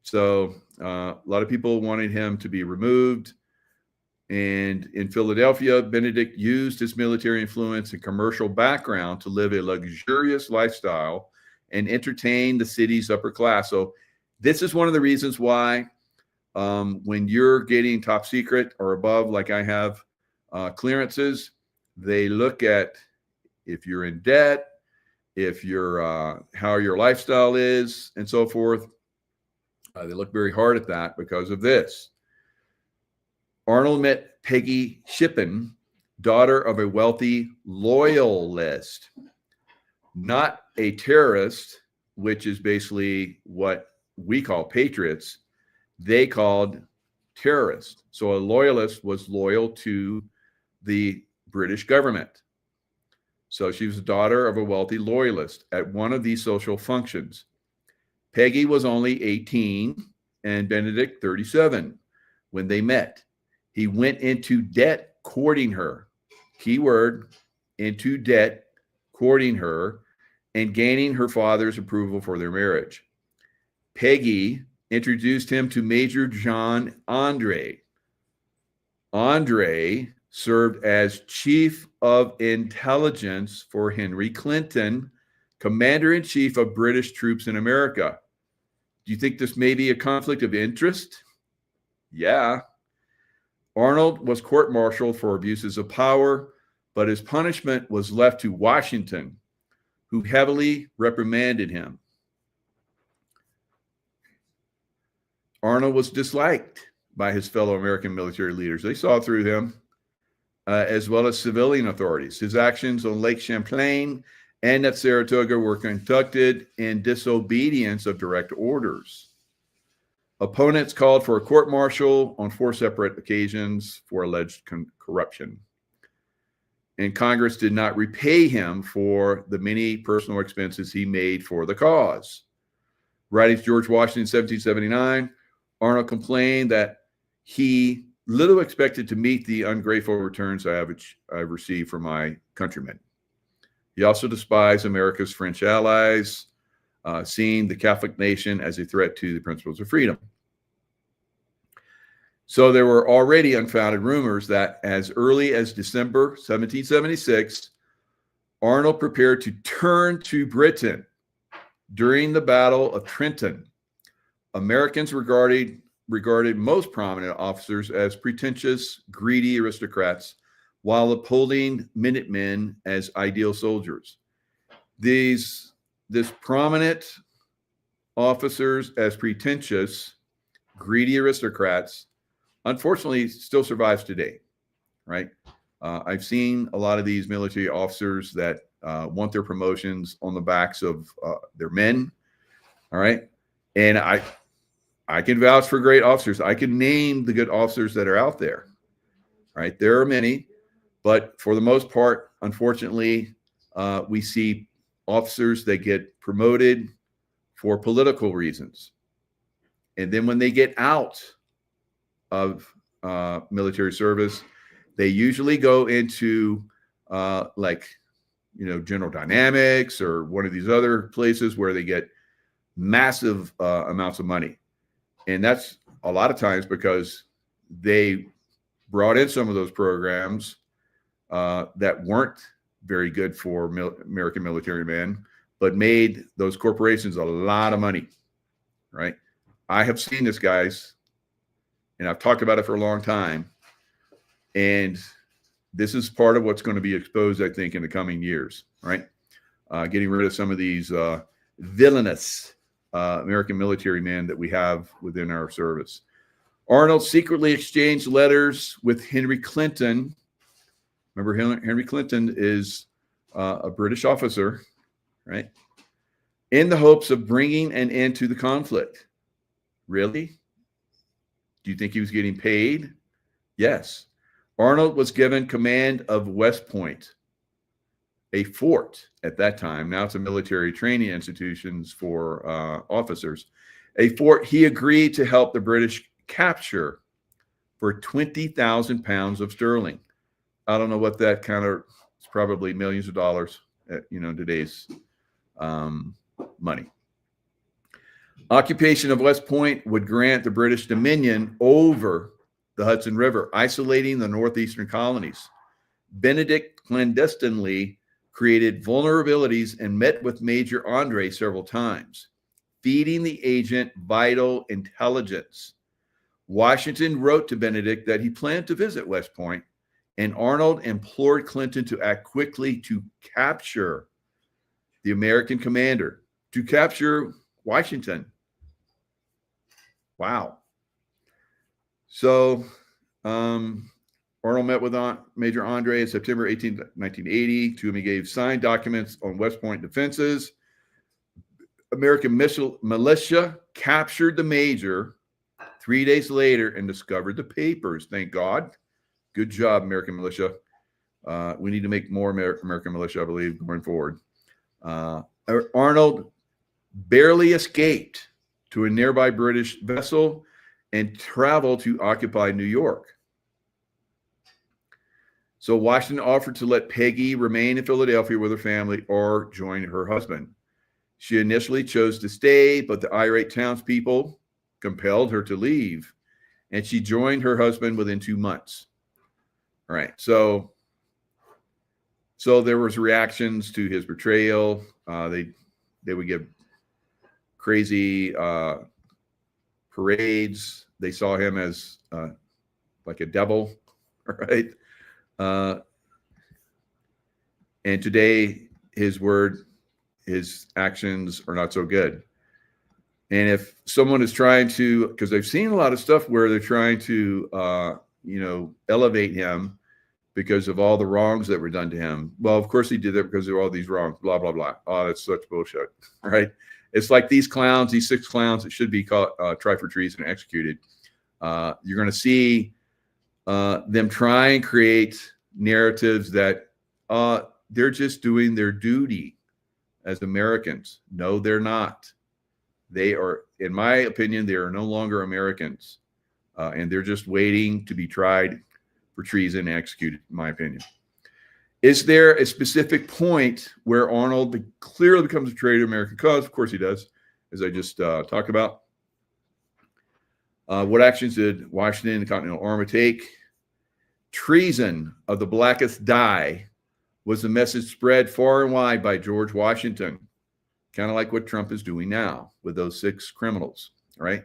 So a lot of people wanted him to be removed. And in Philadelphia, Benedict used his military influence and commercial background to live a luxurious lifestyle and entertain the city's upper class. So this is one of the reasons why when you're getting top secret or above, like I have clearances, they look at if you're in debt, if you're how your lifestyle is, and so forth. They look very hard at that because of this. Arnold met Peggy Shippen, daughter of a wealthy loyalist, not a terrorist, which is basically what we call patriots. They called terrorists. So a loyalist was loyal to the British government. So she was the daughter of a wealthy loyalist at one of these social functions. Peggy was only 18 and Benedict 37 when they met. He went into debt courting her. Keyword, into debt courting her and gaining her father's approval for their marriage. Peggy introduced him to Major John Andre. Andre served as chief of intelligence for Henry Clinton, commander-in-chief of British troops in America. Do you think this may be a conflict of interest? Yeah. Arnold was court-martialed for abuses of power, but his punishment was left to Washington, who heavily reprimanded him. Arnold was disliked by his fellow American military leaders. They saw through him, as well as civilian authorities. His actions on Lake Champlain and at Saratoga were conducted in disobedience of direct orders. Opponents called for a court-martial on 4 separate occasions for alleged corruption. And Congress did not repay him for the many personal expenses he made for the cause. Writing to George Washington in 1779, Arnold complained that he little expected to meet the ungrateful returns I've received from my countrymen. He also despised America's French allies, seeing the Catholic nation as a threat to the principles of freedom. So there were already unfounded rumors that as early as December 1776, Arnold prepared to turn to Britain during the Battle of Trenton. Americans regarded most prominent officers as pretentious, greedy aristocrats, while upholding Minutemen as ideal soldiers. This prominent officers as pretentious, greedy aristocrats, unfortunately, still survives today. right? I've seen a lot of these military officers that want their promotions on the backs of their men, all right? And I can vouch for great officers. I can name the good officers that are out there, right? There are many, but for the most part, unfortunately, we see officers that get promoted for political reasons. And then when they get out of military service, they usually go into General Dynamics or one of these other places where they get massive amounts of money. And that's a lot of times because they brought in some of those programs that weren't very good for American military men, but made those corporations a lot of money, right? I have seen this, guys, and I've talked about it for a long time. And this is part of what's going to be exposed, I think, in the coming years, right? Getting rid of some of these villainous American military men that we have within our service. Arnold secretly exchanged letters with Hillary Clinton. Remember, Hillary Clinton is a British officer, right? In the hopes of bringing an end to the conflict. Really? Do you think he was getting paid? Yes. Arnold was given command of West Point, a fort at that time. Now it's a military training institutions for officers. A fort he agreed to help the British capture for 20,000 pounds of sterling. I don't know what that kind of, it's probably millions of dollars at, today's money. Occupation of West Point would grant the British dominion over the Hudson River, isolating the northeastern colonies. Benedict clandestinely created vulnerabilities and met with Major Andre several times, feeding the agent vital intelligence. Washington wrote to Benedict that he planned to visit West Point, and Arnold implored Clinton to act quickly to capture the American commander, to capture Washington. Wow. So Arnold met with Major Andre in September 18, 1980. To whom he gave signed documents on West Point defenses. American militia captured the major 3 days later and discovered the papers. Thank God. Good job, American militia. We need to make more American militia, I believe, going forward. Arnold barely escaped to a nearby British vessel and traveled to occupy New York. So Washington offered to let Peggy remain in Philadelphia with her family or join her husband. She initially chose to stay, but the irate townspeople compelled her to leave, and she joined her husband within 2 months. All right, so there was reactions to his betrayal. They would give crazy parades. They saw him as like a devil, right? And today, his actions are not so good. And if someone is trying to, because I've seen a lot of stuff where they're trying to, elevate him because of all the wrongs that were done to him. Well, of course he did that because of all these wrongs, blah, blah, blah. Oh, that's such bullshit, right? It's like these clowns, these 6 clowns that should be caught, tried for treason and executed. You're going to see them try and create narratives that they're just doing their duty as Americans. No, they're not. They are, in my opinion, they are no longer Americans. And they're just waiting to be tried for treason and executed, in my opinion. Is there a specific point where Arnold clearly becomes a traitor to American cause? Of course he does, as I just talked about. What actions did Washington and the Continental Army take? Treason of the blackest dye was the message spread far and wide by George Washington, kind of like what Trump is doing now with those 6 criminals, right?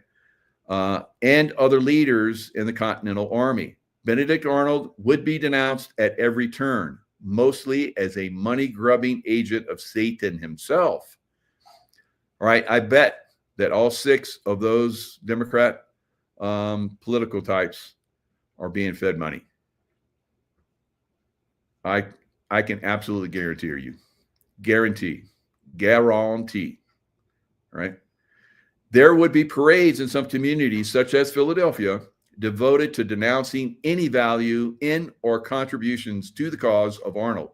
And other leaders in the Continental Army. Benedict Arnold would be denounced at every turn, mostly as a money-grubbing agent of Satan himself. All right, I bet that all 6 of those Democrat political types are being fed money. I can absolutely guarantee, right? There would be parades in some communities, such as Philadelphia, devoted to denouncing any value in or contributions to the cause of Arnold.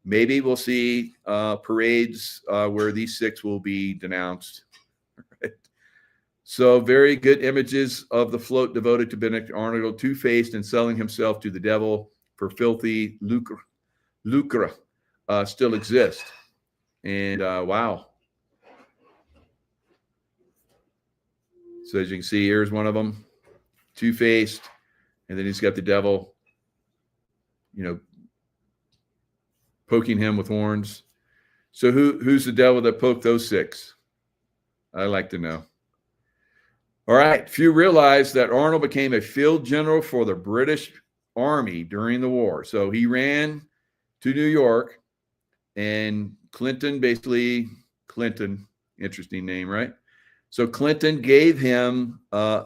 Maybe we'll see parades where these 6 will be denounced. Right? So very good images of the float devoted to Benedict Arnold, two-faced and selling himself to the devil for filthy lucre still exist. And wow. So as you can see, here's one of them, two-faced, and then he's got the devil, poking him with horns. So who's the devil that poked those 6? I'd like to know. All right. Few realize that Arnold became a field general for the British Army during the war. So he ran to New York, and Clinton, interesting name, right? So Clinton gave him a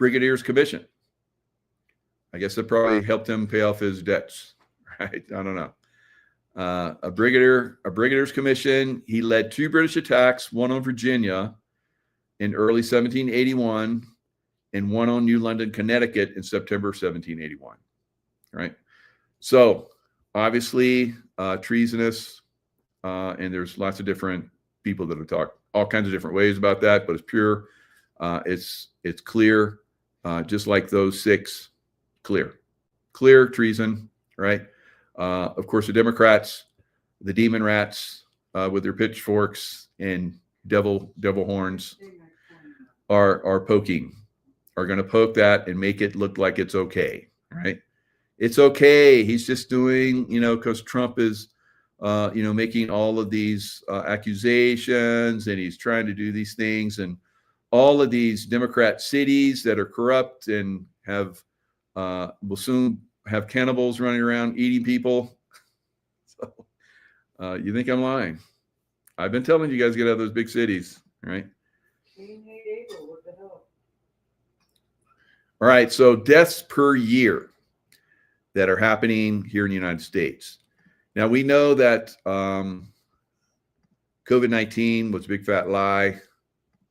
brigadier's commission. I guess that probably helped him pay off his debts, right? I don't know. A brigadier's commission. He led 2 British attacks, one on Virginia in early 1781 and one on New London, Connecticut in September 1781, right? So obviously treasonous, and there's lots of different people that have talked all kinds of different ways about that, but it's pure. It's clear, just like those 6, clear treason, right? Of course, the Democrats, the demon rats with their pitchforks and devil horns are going to poke that and make it look like it's okay, right? It's okay. He's just doing, because Trump is, making all of these accusations, and he's trying to do these things, and all of these Democrat cities that are corrupt and will soon have cannibals running around eating people. So you think I'm lying? I've been telling you guys to get out of those big cities, right? All right, so deaths per year that are happening here in the United States. Now, we know that COVID-19 was a big fat lie.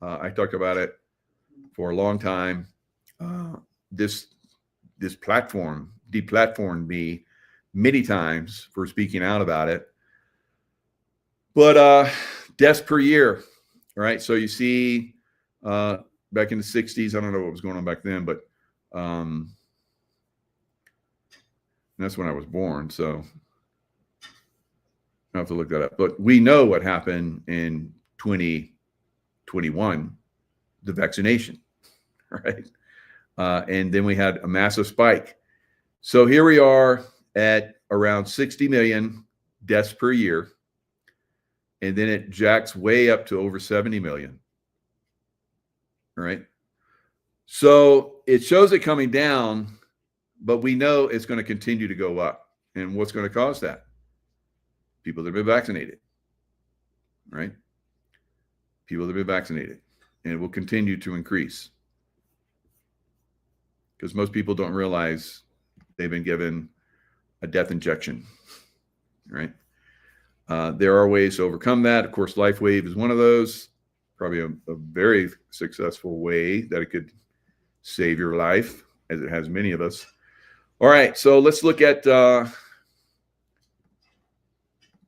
I talked about it for a long time. This platform deplatformed me many times for speaking out about it. But deaths per year, right? So you see back in the 60s, I don't know what was going on back then, but that's when I was born. So I have to look that up. But we know what happened in 2021, the vaccination, right? And then we had a massive spike. So here we are at around 60 million deaths per year. And then it jacks way up to over 70 million. Right? So it shows it coming down, but we know it's going to continue to go up. And what's going to cause that? People that have been vaccinated. Right? People that have been vaccinated. And it will continue to increase. Because most people don't realize they've been given a death injection. Right? There are ways to overcome that. Of course, LifeWave is one of those. Probably a very successful way that it could save your life, as it has many of us. All right, so let's look at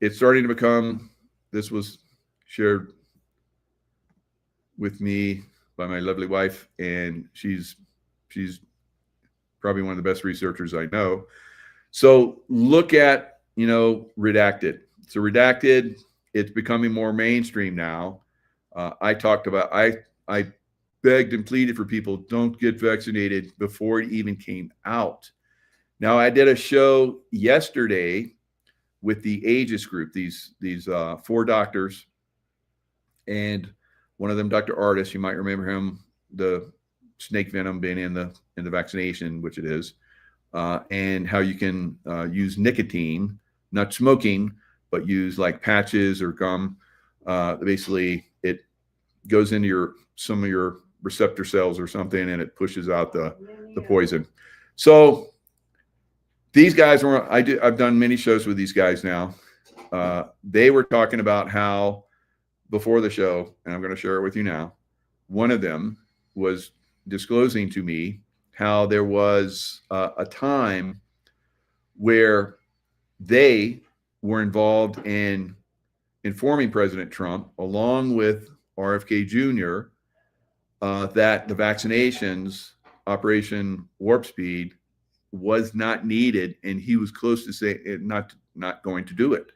it's starting to become, this was shared with me by my lovely wife, and she's probably one of the best researchers I know. So look at, redacted. So redacted, it's becoming more mainstream now. I talked about, I begged and pleaded for people, don't get vaccinated before it even came out. Now, I did a show yesterday with the Aegis group, these 4 doctors, and one of them, Dr. Artis, you might remember him, the snake venom being in the vaccination, which it is, and how you can use nicotine, not smoking, but use like patches or gum. Basically, it goes into some of your receptor cells or something, and it pushes out the poison. So these guys were, I've done many shows with these guys now. They were talking about how before the show, and I'm going to share it with you now, one of them was disclosing to me how there was a time where they were involved in informing President Trump, along with RFK Jr., that the vaccinations, Operation Warp Speed, was not needed, and he was close to say not going to do it.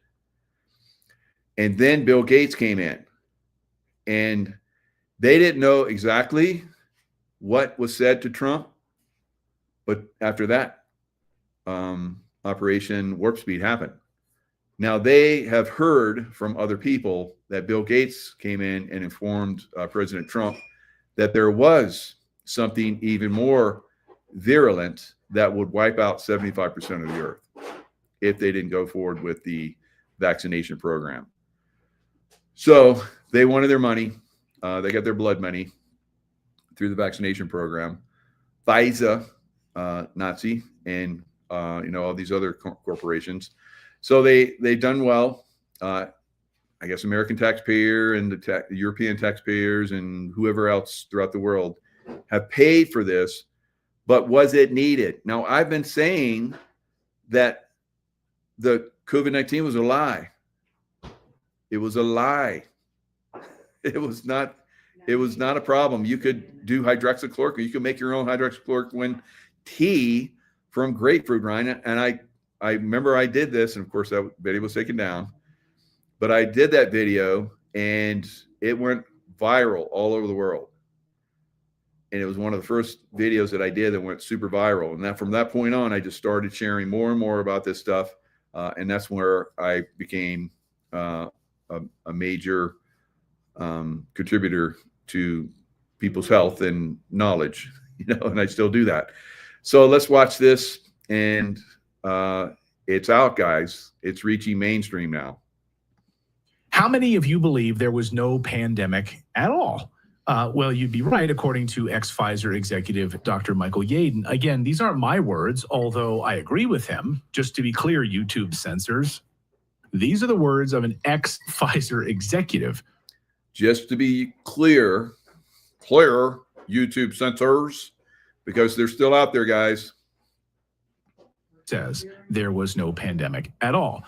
And then Bill Gates came in, and they didn't know exactly what was said to Trump, but after that, Operation Warp Speed happened. Now they have heard from other people that Bill Gates came in and informed President Trump that there was something even more virulent that would wipe out 75% of the earth if they didn't go forward with the vaccination program. So they wanted their money. They got their blood money through the vaccination program. Pfizer, Nazi, and all these other corporations. So they've done well. I guess American taxpayer and the European taxpayers and whoever else throughout the world have paid for this, but was it needed? Now, I've been saying that the COVID-19 was a lie. It was a lie. It was not a problem. You could do hydroxychloroquine. You could make your own hydroxychloroquine tea from grapefruit rind. And I remember I did this, and of course that video was taken down. But I did that video, and it went viral all over the world. And it was one of the first videos that I did that went super viral. And from that point on, I just started sharing more and more about this stuff. And that's where I became a major contributor to people's health and knowledge, and I still do that. So let's watch this. And it's out, guys. It's reaching mainstream now. How many of you believe there was no pandemic at all? Well, you'd be right, according to ex-Pfizer executive Dr. Michael Yaden. Again, these aren't my words, although I agree with him. Just to be clear, YouTube censors, these are the words of an ex-Pfizer executive. Just to be clear, YouTube censors, because they're still out there, guys. Says there was no pandemic at all.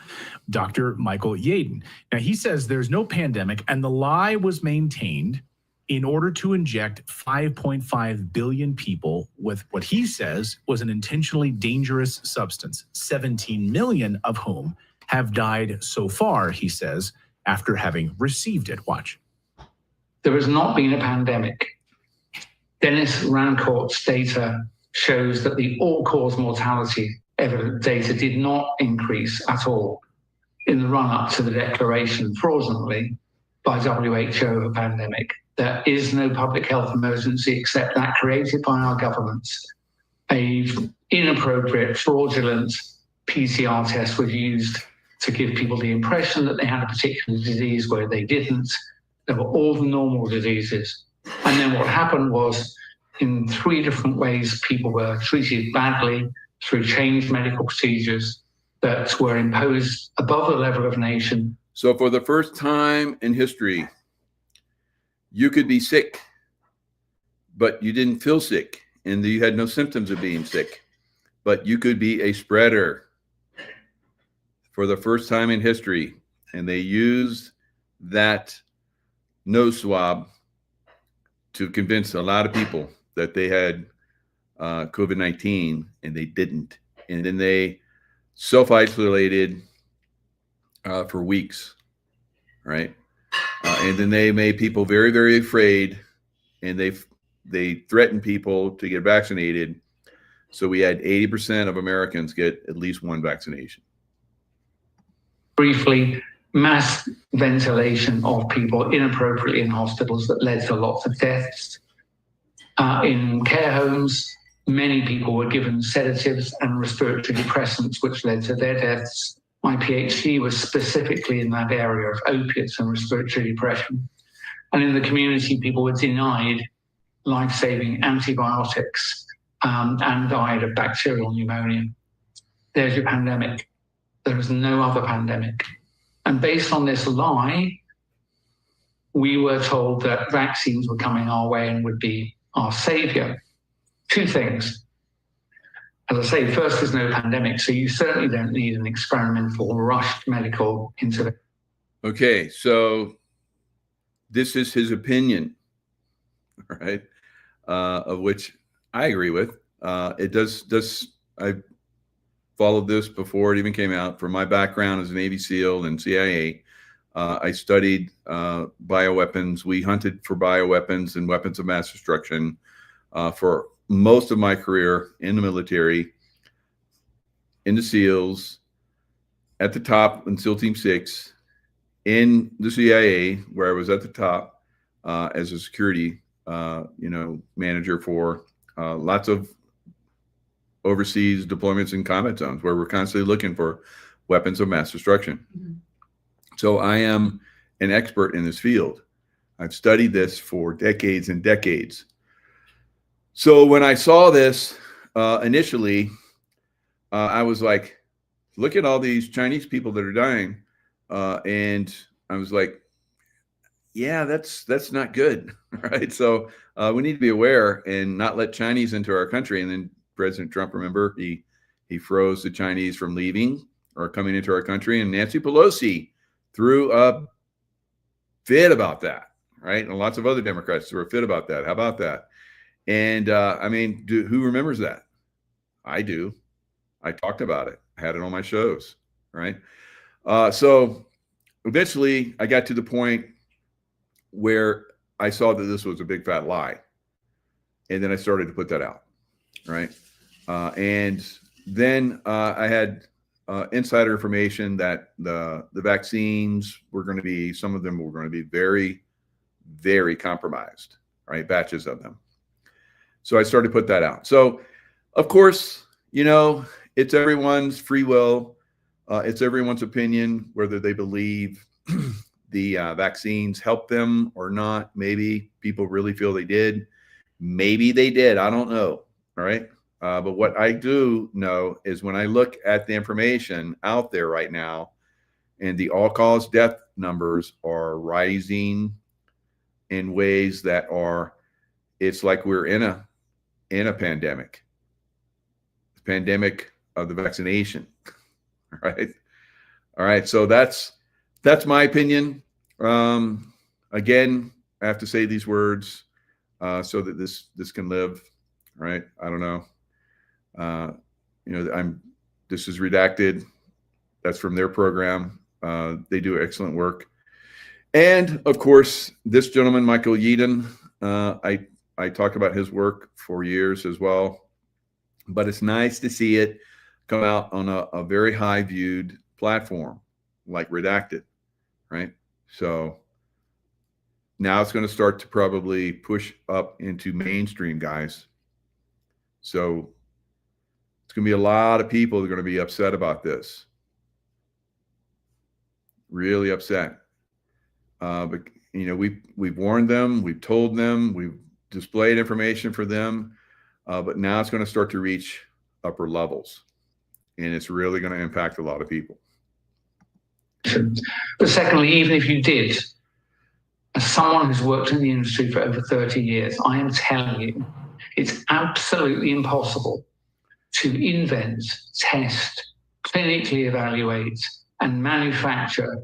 Dr. Michael Yaden. Now, he says there's no pandemic, and the lie was maintained in order to inject 5.5 billion people with what he says was an intentionally dangerous substance, 17 million of whom have died so far, he says, after having received it. Watch. There has not been a pandemic. Dennis Rancourt's data shows that the all-cause mortality evidence data did not increase at all in the run-up to the declaration fraudulently by WHO of a pandemic. There is no public health emergency except that created by our governments. An inappropriate, fraudulent PCR test was used to give people the impression that they had a particular disease where they didn't. They were all the normal diseases. And then what happened was, in 3 different ways, people were treated badly through changed medical procedures that were imposed above the level of nation. So for the first time in history, you could be sick, but you didn't feel sick, and you had no symptoms of being sick, but you could be a spreader for the first time in history. And they used that nose swab to convince a lot of people that they had COVID-19, and they didn't. And then they self-isolated for weeks, right? And then they made people very, very afraid, and they threatened people to get vaccinated. So we had 80% of Americans get at least one vaccination. Briefly, mass ventilation of people inappropriately in hospitals that led to lots of deaths. In care homes, many people were given sedatives and respiratory depressants, which led to their deaths. My PhD was specifically in that area of opiates and respiratory depression. And in the community, people were denied life-saving antibiotics and died of bacterial pneumonia. there's your pandemic. There is no other pandemic. And based on this lie, we were told that vaccines were coming our way and would be our savior. Two things. As I say, first, there's no pandemic, so you certainly don't need an experimental rushed medical intervention. Okay, so this is his opinion, right? Of which I agree with. It does. I followed this before it even came out. From my background as a Navy SEAL and CIA, I studied bioweapons. We hunted for bioweapons and weapons of mass destruction for most of my career in the military, in the SEALs, at the top in SEAL Team 6, in the CIA, where I was at the top as a security manager for lots of overseas deployments in combat zones where we're constantly looking for weapons of mass destruction. Mm-hmm. So I am an expert in this field. I've studied this for decades and decades. So when I saw this initially, I was like, look at all these Chinese people that are dying. And I was like, yeah, that's not good, right? So we need to be aware and not let Chinese into our country. And then President Trump, remember, he froze the Chinese from leaving or coming into our country. And Nancy Pelosi threw a fit about that, right? And lots of other Democrats threw a fit about that. How about that? And I mean, who remembers that? I do. I talked about it. I had it on my shows, right? So eventually I got to the point where I saw that this was a big fat lie. And then I started to put that out, right? And then I had insider information that the vaccines were going to be, some of them were going to be very, very compromised, right? Batches of them. So I started to put that out. So, of course, it's everyone's free will. It's everyone's opinion, whether they believe the vaccines help them or not. Maybe people really feel they did. Maybe they did. I don't know. All right. But what I do know is when I look at the information out there right now, and the all-cause death numbers are rising in ways that it's like we're in a pandemic. The pandemic of the vaccination. Right. All right. So that's my opinion. Again, I have to say these words so that this can live. Right. I don't know. This is redacted. That's from their program. They do excellent work. And of course, this gentleman, Michael Yeadon, I talk about his work for years as well, but it's nice to see it come out on a very high viewed platform like Redacted, right? So now it's going to start to probably push up into mainstream, guys. So it's going to be a lot of people that are going to be upset about this. Really upset. But we've warned them, we've told them, we've displayed information for them, but now it's going to start to reach upper levels, and it's really going to impact a lot of people. But secondly, even if you did, as someone who's worked in the industry for over 30 years, I am telling you, it's absolutely impossible to invent, test, clinically evaluate, and manufacture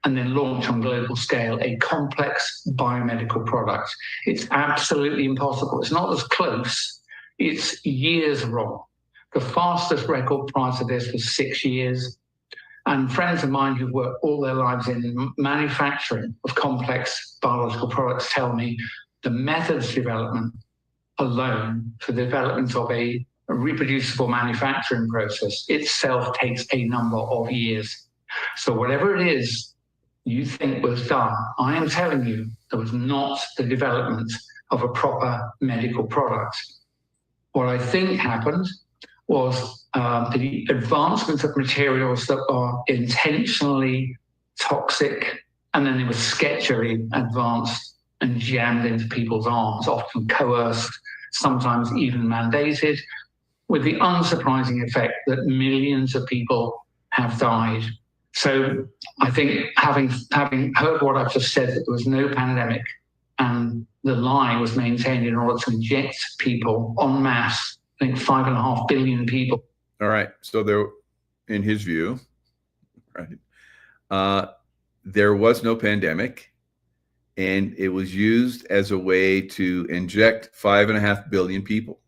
and then launch on global scale a complex biomedical product. It's absolutely impossible. It's not as close. It's years wrong. The fastest record prior to this was 6 years. And friends of mine who've worked all their lives in manufacturing of complex biological products tell me the methods development alone for the development of a reproducible manufacturing process itself takes a number of years. So whatever it is you think was done, I am telling you, there was not the development of a proper medical product. What I think happened was the advancement of materials that are intentionally toxic, and then it was sketchily advanced and jammed into people's arms, often coerced, sometimes even mandated, with the unsurprising effect that millions of people have died. So I think having heard what I've just said, that there was no pandemic and the lie was maintained in order to inject people en masse, I think 5.5 billion people. All right. So there, in his view, right, there was no pandemic, and it was used as a way to inject 5.5 billion people.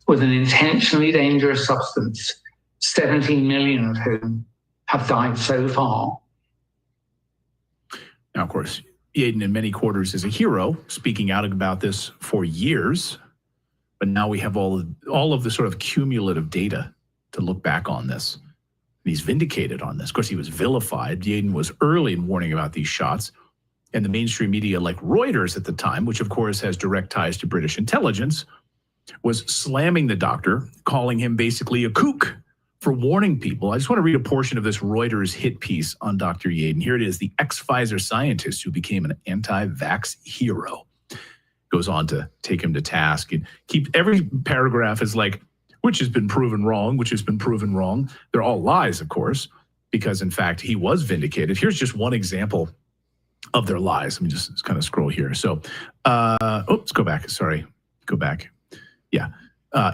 With an intentionally dangerous substance, 17 million of whom have died so far. Now, of course, Yaden in many quarters is a hero, speaking out about this for years. But now we have all of the sort of cumulative data to look back on this. And he's vindicated on this. Of course, he was vilified. Yaden was early in warning about these shots. And the mainstream media like Reuters at the time, which of course has direct ties to British intelligence, was slamming the doctor, calling him basically a kook for warning people. I just want to read a portion of this Reuters hit piece on Dr. Yaden. Here it is, the ex-Pfizer scientist who became an anti-vax hero. Goes on to take him to task and keep every paragraph is like, which has been proven wrong, which has been proven wrong. They're all lies, of course, because in fact, he was vindicated. Here's just one example of their lies. Let me just kind of scroll here. So, let's go back. Sorry, go back. Yeah.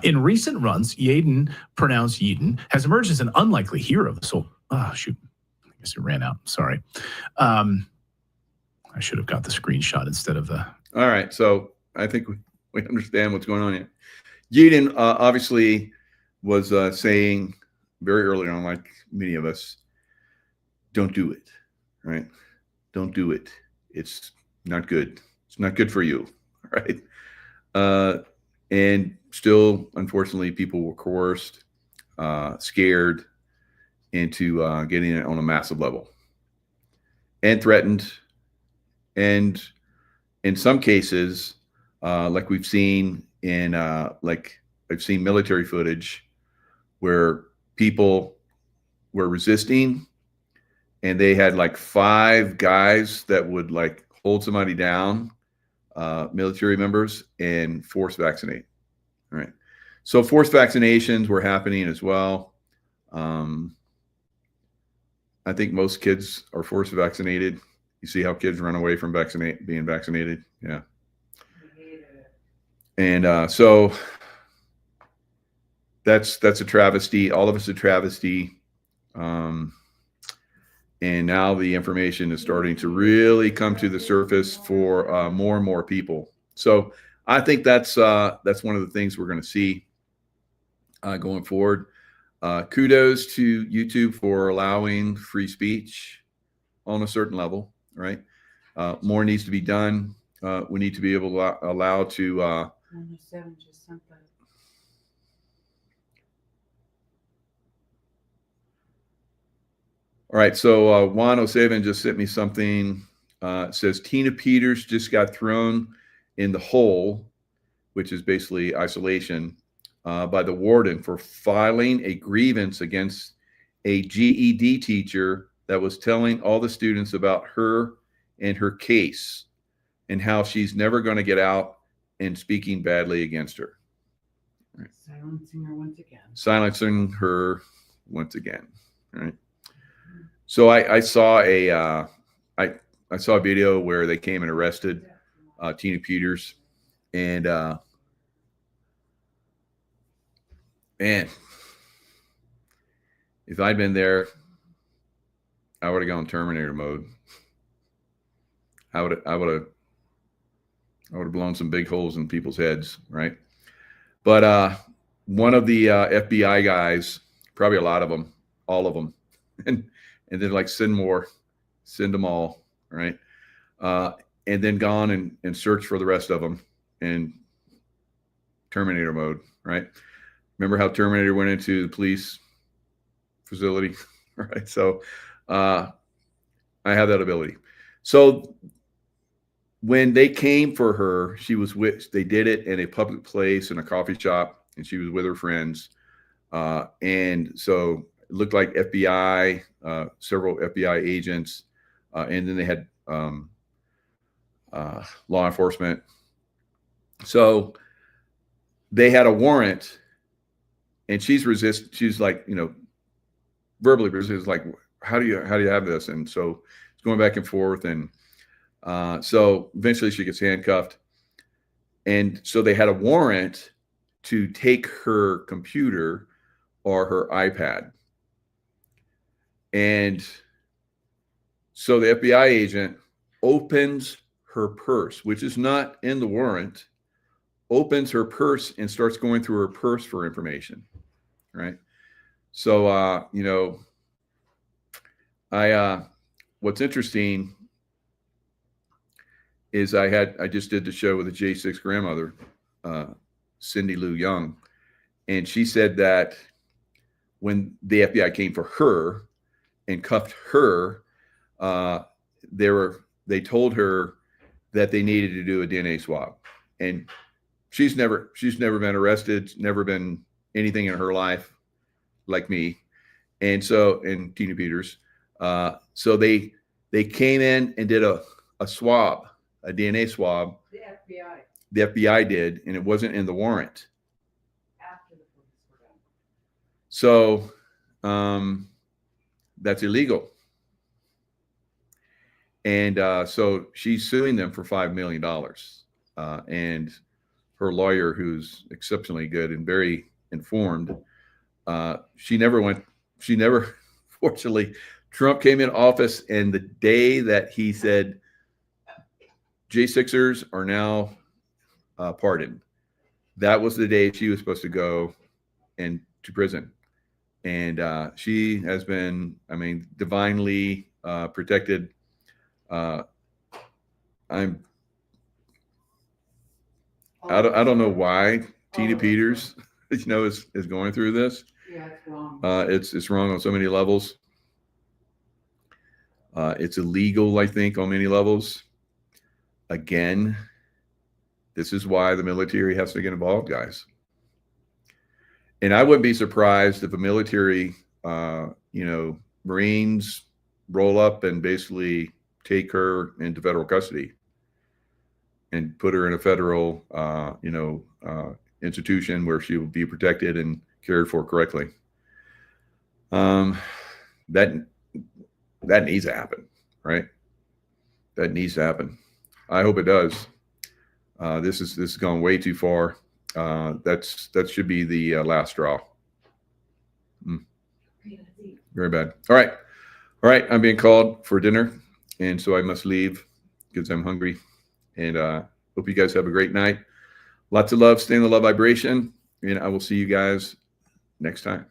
In recent runs, Yaden, pronounced Yeadon, has emerged as an unlikely hero. So, shoot, I guess it ran out. Sorry. I should have got the screenshot instead of the. All right. So I think we understand what's going on here. Yeadon obviously was saying very early on, like many of us, don't do it, right? Don't do it. It's not good. It's not good for you, right? And still, unfortunately, people were coerced, scared into getting it on a massive level and threatened. And in some cases, like we've seen in, like I've seen military footage where people were resisting and they had like 5 guys that would like hold somebody down, military members, and force vaccinate. All right. So forced vaccinations were happening as well. I think most kids are forced vaccinated. You see how kids run away from being vaccinated. Yeah. And so that's a travesty. All of us a travesty. And now the information is starting to really come to the surface for more and more people. So I think that's one of the things we're going to see going forward. Kudos to YouTube for allowing free speech on a certain level, right? More needs to be done. We need to be able to allow to. All right, so 107 just sent me something. It says Tina Peters just got thrown in the hole, which is basically isolation, by the warden for filing a grievance against a GED teacher that was telling all the students about her and her case and how she's never going to get out and speaking badly against her. Right. Silencing her once again. Silencing her once again. All right. So I saw a video where they came and arrested Tina Peters, and man, if I'd been there, I would have gone Terminator mode. I would have blown some big holes in people's heads, right? But one of the FBI guys, probably a lot of them, all of them, and then like send them all, right? And then gone and search for the rest of them in Terminator mode, right? Remember how Terminator went into the police facility, right? So I have that ability. So when they came for her, they did it in a public place in a coffee shop, and she was with her friends. And so it looked like FBI, several FBI agents, and then they had law enforcement. So they had a warrant, and she's like, verbally resist, like, how do you have this? And so it's going back and forth. And so eventually she gets handcuffed. And so they had a warrant to take her computer or her iPad. And so the FBI agent opens her purse, which is not in the warrant, opens her purse and starts going through her purse for information, right? So, what's interesting is I just did the show with a J6 grandmother, Cindy Lou Young, and she said that when the FBI came for her and cuffed her, they told her that they needed to do a DNA swab, and she's never been arrested, never been anything in her life like me, and Tina Peters. So they came in and did a swab, a DNA swab. The FBI did, and it wasn't in the warrant. After the police were done. So that's illegal. And so she's suing them for $5 million. And her lawyer, who's exceptionally good and very informed, fortunately, Trump came in office, and the day that he said J6ers are now pardoned, that was the day she was supposed to go to prison. And she has been, divinely protected. I don't know why Tina Peters, is going through this. Yeah, it's wrong. It's wrong on so many levels. It's illegal, I think, on many levels. Again, this is why the military has to get involved, guys. And I wouldn't be surprised if the military, Marines roll up and basically take her into federal custody and put her in a federal, institution where she will be protected and cared for correctly. That needs to happen, right? That needs to happen. I hope it does. This has gone way too far. That should be the last straw. Very bad. All right. I'm being called for dinner, and so I must leave because I'm hungry. And hope you guys have a great night. Lots of love. Stay in the love vibration, and I will see you guys next time.